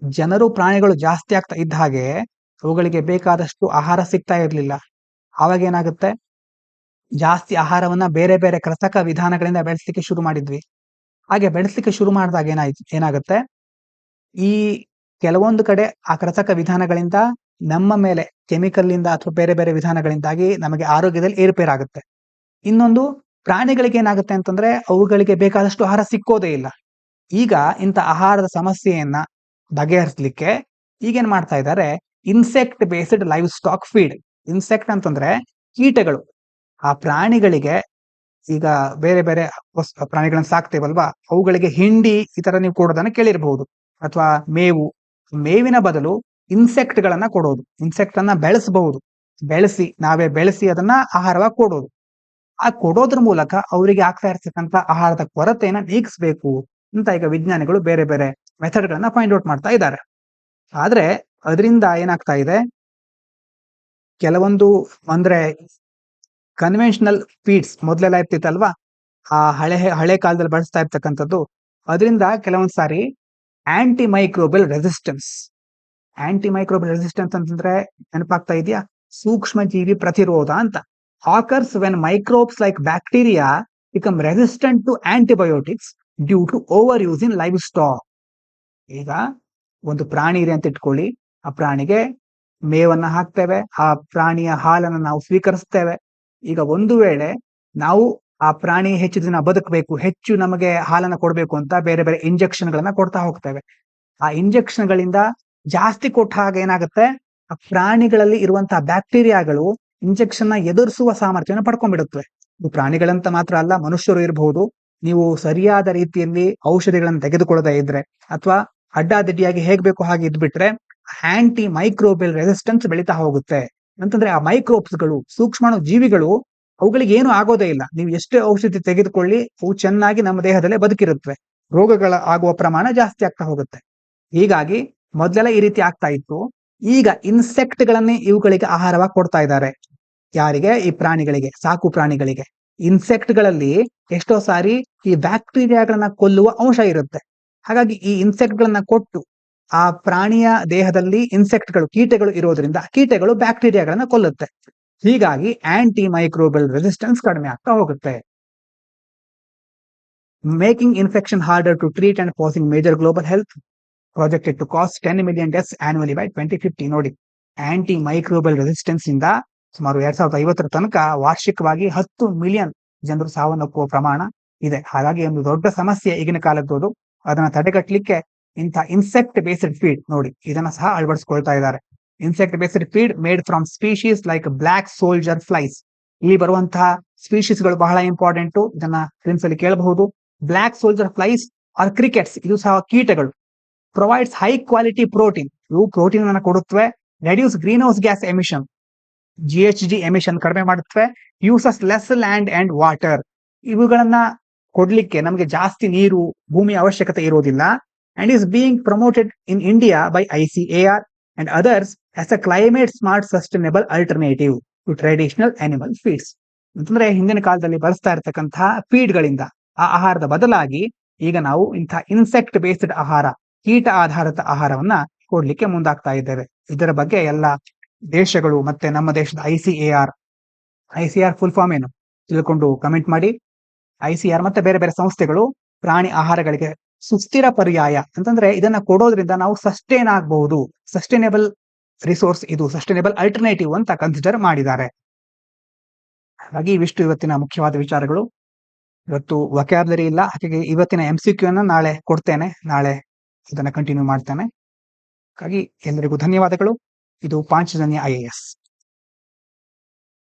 ಜನರು ಪ್ರಾಣಿಗಳು ಜಾಸ್ತಿ ಆಗ್ತಾ ಇದ್ದ ಹಾಗೆ ಅವುಗಳಿಗೆ ಬೇಕಾದಷ್ಟು ಆಹಾರ ಸಿಗ್ತಾ ಇರಲಿಲ್ಲ. ಆವಾಗ ಏನಾಗುತ್ತೆ, ಜಾಸ್ತಿ ಆಹಾರವನ್ನ ಬೇರೆ ಬೇರೆ ಕೃತಕ ವಿಧಾನಗಳಿಂದ ಬೆಳೆಸಲಿಕ್ಕೆ ಶುರು ಮಾಡಿದ್ವಿ. ಹಾಗೆ ಬೆಳೆಸಲಿಕ್ಕೆ ಶುರು ಮಾಡಿದಾಗ ಏನಾಗುತ್ತೆ, ಈ ಕೆಲವೊಂದು ಕಡೆ ಆ ಕೃತಕ ವಿಧಾನಗಳಿಂದ ನಮ್ಮ ಮೇಲೆ ಕೆಮಿಕಲ್ ಇಂದ ಅಥವಾ ಬೇರೆ ಬೇರೆ ವಿಧಾನಗಳಿಂದಾಗಿ ನಮಗೆ ಆರೋಗ್ಯದಲ್ಲಿ ಏರುಪೇರಾಗುತ್ತೆ. ಇನ್ನೊಂದು, ಪ್ರಾಣಿಗಳಿಗೆ ಏನಾಗುತ್ತೆ ಅಂತಂದ್ರೆ ಅವುಗಳಿಗೆ ಬೇಕಾದಷ್ಟು ಆಹಾರ ಸಿಕ್ಕೋದೇ ಇಲ್ಲ. ಈಗ ಇಂಥ ಆಹಾರದ ಸಮಸ್ಯೆಯನ್ನ ಬಗೆಹರಿಸಲಿಕ್ಕೆ ಈಗೇನ್ ಮಾಡ್ತಾ ಇದ್ದಾರೆ, insect based livestock feed. Insect ಅಂತಂದ್ರೆ ಕೀಟಗಳು. ಆ ಪ್ರಾಣಿಗಳಿಗೆ, ಈಗ ಬೇರೆ ಬೇರೆ ಪ್ರಾಣಿಗಳನ್ನ ಸಾಕ್ತೇವಲ್ವಾ, ಅವುಗಳಿಗೆ ಹಿಂಡಿ ಈ ತರ ನೀವು ಕೊಡೋದನ್ನ ಕೇಳಿರಬಹುದು. ಅಥವಾ ಮೇವಿನ ಬದಲು ಇನ್ಸೆಕ್ಟ್ ಗಳನ್ನ ಕೊಡೋದು. ಇನ್ಸೆಕ್ಟ್ ಅನ್ನ ನಾವೇ ಬೆಳೆಸಿ ಅದನ್ನ ಆಹಾರವಾಗಿ ಕೊಡೋದು. ಆ ಕೊಡೋದ್ರ ಮೂಲಕ ಅವರಿಗೆ ಆಗ್ತಾ ಇರ್ತಕ್ಕಂಥ ಆಹಾರದ ಕೊರತೆಯನ್ನ ನೀಗಿಸ್ಬೇಕು ಅಂತ ಈಗ ವಿಜ್ಞಾನಿಗಳು ಬೇರೆ ಬೇರೆ ಮೆಥಡ್ ಗಳನ್ನ ಫೈಂಡ್ ಔಟ್ ಮಾಡ್ತಾ ಇದ್ದಾರೆ. ಆದ್ರೆ ಅದರಿಂದ ಏನಾಗ್ತಾ ಇದೆ, ಕೆಲವೊಂದು ಅಂದ್ರೆ ಕನ್ವೆನ್ಷನಲ್ ಫೀಡ್ಸ್ ಮೊದಲೆಲ್ಲ ಇರ್ತಿತ್ತಲ್ವಾ, ಆ ಹಳೆ ಕಾಲದಲ್ಲಿ ಬಳಸ್ತಾ ಇರ್ತಕ್ಕಂಥದ್ದು, ಅದರಿಂದ ಕೆಲವೊಂದ್ ಸಾರಿ ಆಂಟಿಮೈಕ್ರೋಬಿಯಲ್ ರೆಸಿಸ್ಟೆನ್ಸ್ ಅಂತಂದ್ರೆ ನೆನಪಾಗ್ತಾ ಇದೆಯಾ? ಸೂಕ್ಷ್ಮ ಜೀವಿ ಪ್ರತಿರೋಧ ಅಂತ. Occurs when microbes like bacteria become resistant to antibiotics due to overuse in livestock. ಈಗ ಒಂದು ಪ್ರಾಣಿ ಇದೆ ಅಂತ ಇಟ್ಕೊಳ್ಳಿ, ಆ ಪ್ರಾಣಿಗೆ ಮೇವನ್ನ ಹಾಕ್ತೇವೆ, ಆ ಪ್ರಾಣಿಯ ಹಾಲನ್ನು ನಾವು ಸ್ವೀಕರಿಸ್ತೇವೆ. ಈಗ ಒಂದು ವೇಳೆ ನಾವು ಆ ಪ್ರಾಣಿ ಹೆಚ್ಚು ದಿನ ಬದುಕಬೇಕು, ಹೆಚ್ಚು ನಮಗೆ ಹಾಲನ್ನ ಕೊಡ್ಬೇಕು ಅಂತ ಬೇರೆ ಬೇರೆ ಇಂಜೆಕ್ಷನ್ ಗಳನ್ನ ಕೊಡ್ತಾ ಹೋಗ್ತೇವೆ. ಆ ಇಂಜೆಕ್ಷನ್ ಗಳಿಂದ ಜಾಸ್ತಿ ಕೊಟ್ಟಾಗ ಏನಾಗುತ್ತೆ, ಆ ಪ್ರಾಣಿಗಳಲ್ಲಿ ಇರುವಂತಹ ಬ್ಯಾಕ್ಟೀರಿಯಾಗಳು ಇಂಜೆಕ್ಷನ್ ನ ಎದುರಿಸುವ ಸಾಮರ್ಥ್ಯವನ್ನು ಪಡ್ಕೊಂಡ್ಬಿಡುತ್ತವೆ. ಇದು ಪ್ರಾಣಿಗಳಂತ ಮಾತ್ರ ಅಲ್ಲ, ಮನುಷ್ಯರು ಇರಬಹುದು. ನೀವು ಸರಿಯಾದ ರೀತಿಯಲ್ಲಿ ಔಷಧಿಗಳನ್ನು ತೆಗೆದುಕೊಳ್ಳದೆ ಇದ್ರೆ ಅಥವಾ ಅಡ್ಡಾದಿಡ್ಡಿಯಾಗಿ ಹೇಗ್ ಬೇಕು ಹಾಗೆ ಇದ್ಬಿಟ್ರೆ ಆಂಟಿ ಮೈಕ್ರೋಬಿಯಲ್ ರೆಸಿಸ್ಟೆನ್ಸ್ ಬೆಳೀತಾ ಹೋಗುತ್ತೆ. ಅಂತಂದ್ರೆ ಆ ಮೈಕ್ರೋಬ್ಸ್ಗಳು, ಸೂಕ್ಷ್ಮಾಣು ಜೀವಿಗಳು, ಅವುಗಳಿಗೆ ಏನು ಆಗೋದೇ ಇಲ್ಲ. ನೀವು ಎಷ್ಟೇ ಔಷಧಿ ತೆಗೆದುಕೊಳ್ಳಿ, ಅವು ಚೆನ್ನಾಗಿ ನಮ್ಮ ದೇಹದಲ್ಲೇ ಬದುಕಿರುತ್ತವೆ. ರೋಗಗಳ ಆಗುವ ಪ್ರಮಾಣ ಜಾಸ್ತಿ ಆಗ್ತಾ ಹೋಗುತ್ತೆ. ಹೀಗಾಗಿ ಮೊದಲೆಲ್ಲ ಈ ರೀತಿ ಆಗ್ತಾ ಇತ್ತು. ಈಗ ಇನ್ಸೆಕ್ಟ್ ಗಳನ್ನೇ ಇವುಗಳಿಗೆ ಆಹಾರವಾಗಿ ಕೊಡ್ತಾ ಇದ್ದಾರೆ. ಯಾರಿಗೆ? ಈ ಪ್ರಾಣಿಗಳಿಗೆ, ಸಾಕು ಪ್ರಾಣಿಗಳಿಗೆ. ಇನ್ಸೆಕ್ಟ್ ಗಳಲ್ಲಿ ಎಷ್ಟೋ ಸಾರಿ ಈ ಬ್ಯಾಕ್ಟೀರಿಯಾಗಳನ್ನ ಕೊಲ್ಲುವ ಅಂಶ ಇರುತ್ತೆ. ಹಾಗಾಗಿ ಈ ಇನ್ಸೆಕ್ಟ್ ಗಳನ್ನ ಕೊಟ್ಟು ಆ ಪ್ರಾಣಿಯ ದೇಹದಲ್ಲಿ ಕೀಟಗಳು ಇರೋದ್ರಿಂದ ಕೀಟಗಳು ಬ್ಯಾಕ್ಟೀರಿಯಾಗಳನ್ನ ಕೊಲ್ಲುತ್ತೆ. ಹೀಗಾಗಿ ಆಂಟಿ ಮೈಕ್ರೋಬಿಯಲ್ ರೆಸಿಸ್ಟೆನ್ಸ್ ಕಡಿಮೆ ಆಗ್ತಾ ಹೋಗುತ್ತೆ. Making infection harder to treat and passing major global health projected to cost 10 million deaths annually by 2050. ನೋಡಿ, ಆಂಟಿ ಮೈಕ್ರೋಬಲ್ ರೆಸಿಸ್ಟೆನ್ಸ್ ಇಂದ ಸುಮಾರು 2050 ತನಕ ವಾರ್ಷಿಕವಾಗಿ 10 ಮಿಲಿಯನ್ ಜನರು ಸಾವನ್ನಪ್ಪುವ ಪ್ರಮಾಣ ಇದೆ. ಹಾಗಾಗಿ ಒಂದು ದೊಡ್ಡ ಸಮಸ್ಯೆ ಈಗಿನ ಕಾಲದ್ದು. ಅದನ್ನ ತಡೆಗಟ್ಟಲಿಕ್ಕೆ ಇಂಥ ಇನ್ಸೆಕ್ಟ್ ಬೇಸ್ಡ್ ಫೀಡ್ ನೋಡಿ ಇದನ್ನ ಸಹ ಅಳವಡಿಸ್ಕೊಳ್ತಾ ಇದ್ದಾರೆ. Insect based feed made from species like black soldier flies. ಇಲ್ಲಿ ಬರುವಂತಹ ಸ್ಪೀಶೀಸ್ ಗಳು ಬಹಳ ಇಂಪಾರ್ಟೆಂಟ್. ಇದನ್ನ ಫಿಲ್ಮ್ಸ್ ಅಲ್ಲಿ ಕೇಳಬಹುದು. Black soldier flies or crickets, ಇದು ಸಹ ಕೀಟಗಳು. ಪ್ರೊವೈಡ್ಸ್ ಹೈ ಕ್ವಾಲಿಟಿ ಪ್ರೋಟೀನ್, ಇವು ಪ್ರೋಟೀನ್ ಅನ್ನು ಕೊಡುತ್ತವೆ. Reduce greenhouse gas emission, GHG emission ಕಡಿಮೆ ಮಾಡುತ್ತವೆ. Uses less land and water, ಇವುಗಳನ್ನ ಕೊಡ್ಲಿಕ್ಕೆ ನಮಗೆ ಜಾಸ್ತಿ ನೀರು, ಭೂಮಿಯ ಅವಶ್ಯಕತೆ ಇರೋದಿಲ್ಲ. And is being promoted in India by ICAR and others as a climate smart sustainable alternative to traditional animal feeds. ಅಂತಂದ್ರೆ ಹಿಂದಿನ ಕಾಲದಲ್ಲಿ ಬಳಸ್ತಾ ಇರತಕ್ಕಂತಹ ಫೀಡ್ಗಳಿಂದ, ಆ ಆಹಾರದ ಬದಲಾಗಿ ಈಗ ನಾವು ಇಂಥ ಇನ್ಸೆಕ್ಟ್ ಬೇಸ್ಡ್ ಆಹಾರ, ಕೀಟ ಆಧಾರಿತ ಆಹಾರವನ್ನ ಕೊಡ್ಲಿಕ್ಕೆ ಮುಂದಾಗ್ತಾ ಇದ್ದೇವೆ. ಇದರ ಬಗ್ಗೆ ಎಲ್ಲ ದೇಶಗಳು ಮತ್ತೆ ನಮ್ಮ ದೇಶದ ICAR ಫುಲ್ ಫಾರ್ಮ್ ಏನು ತಿಳ್ಕೊಂಡು ಕಮೆಂಟ್ ಮಾಡಿ. ICAR ಮತ್ತೆ ಬೇರೆ ಬೇರೆ ಸಂಸ್ಥೆಗಳು ಪ್ರಾಣಿ ಆಹಾರಗಳಿಗೆ ಸುಸ್ಥಿರ ಪರ್ಯಾಯ ಅಂತಂದ್ರೆ ಇದನ್ನ ಕೊಡೋದ್ರಿಂದ ನಾವು ಸಸ್ಟೈನ್ ಆಗಬಹುದು, ಸಸ್ಟೈನೇಬಲ್ ರಿಸೋರ್ಸ್, ಇದು ಸಸ್ಟೈನೇಬಲ್ ಅಲ್ಟರ್ನೇಟಿವ್ ಅಂತ ಕನ್ಸಿಡರ್ ಮಾಡಿದ್ದಾರೆ. ಹಾಗಾಗಿ ಇವಿಷ್ಟು ಇವತ್ತಿನ ಮುಖ್ಯವಾದ ವಿಚಾರಗಳು. ಇವತ್ತು ವೊಕ್ಯಾಬ್ಲರಿ ಇಲ್ಲ, ಹಾಗಾಗಿ ಇವತ್ತಿನ MCQ ಅನ್ನ ನಾಳೆ ಕೊಡ್ತೇನೆ, ನಾಳೆ ಇದನ್ನ ಕಂಟಿನ್ಯೂ ಮಾಡ್ತೇನೆ. ಹಾಗಾಗಿ ಎಲ್ಲರಿಗೂ ಧನ್ಯವಾದಗಳು. ಇದು ಪಾಂಚಜನ್ಯ IAS.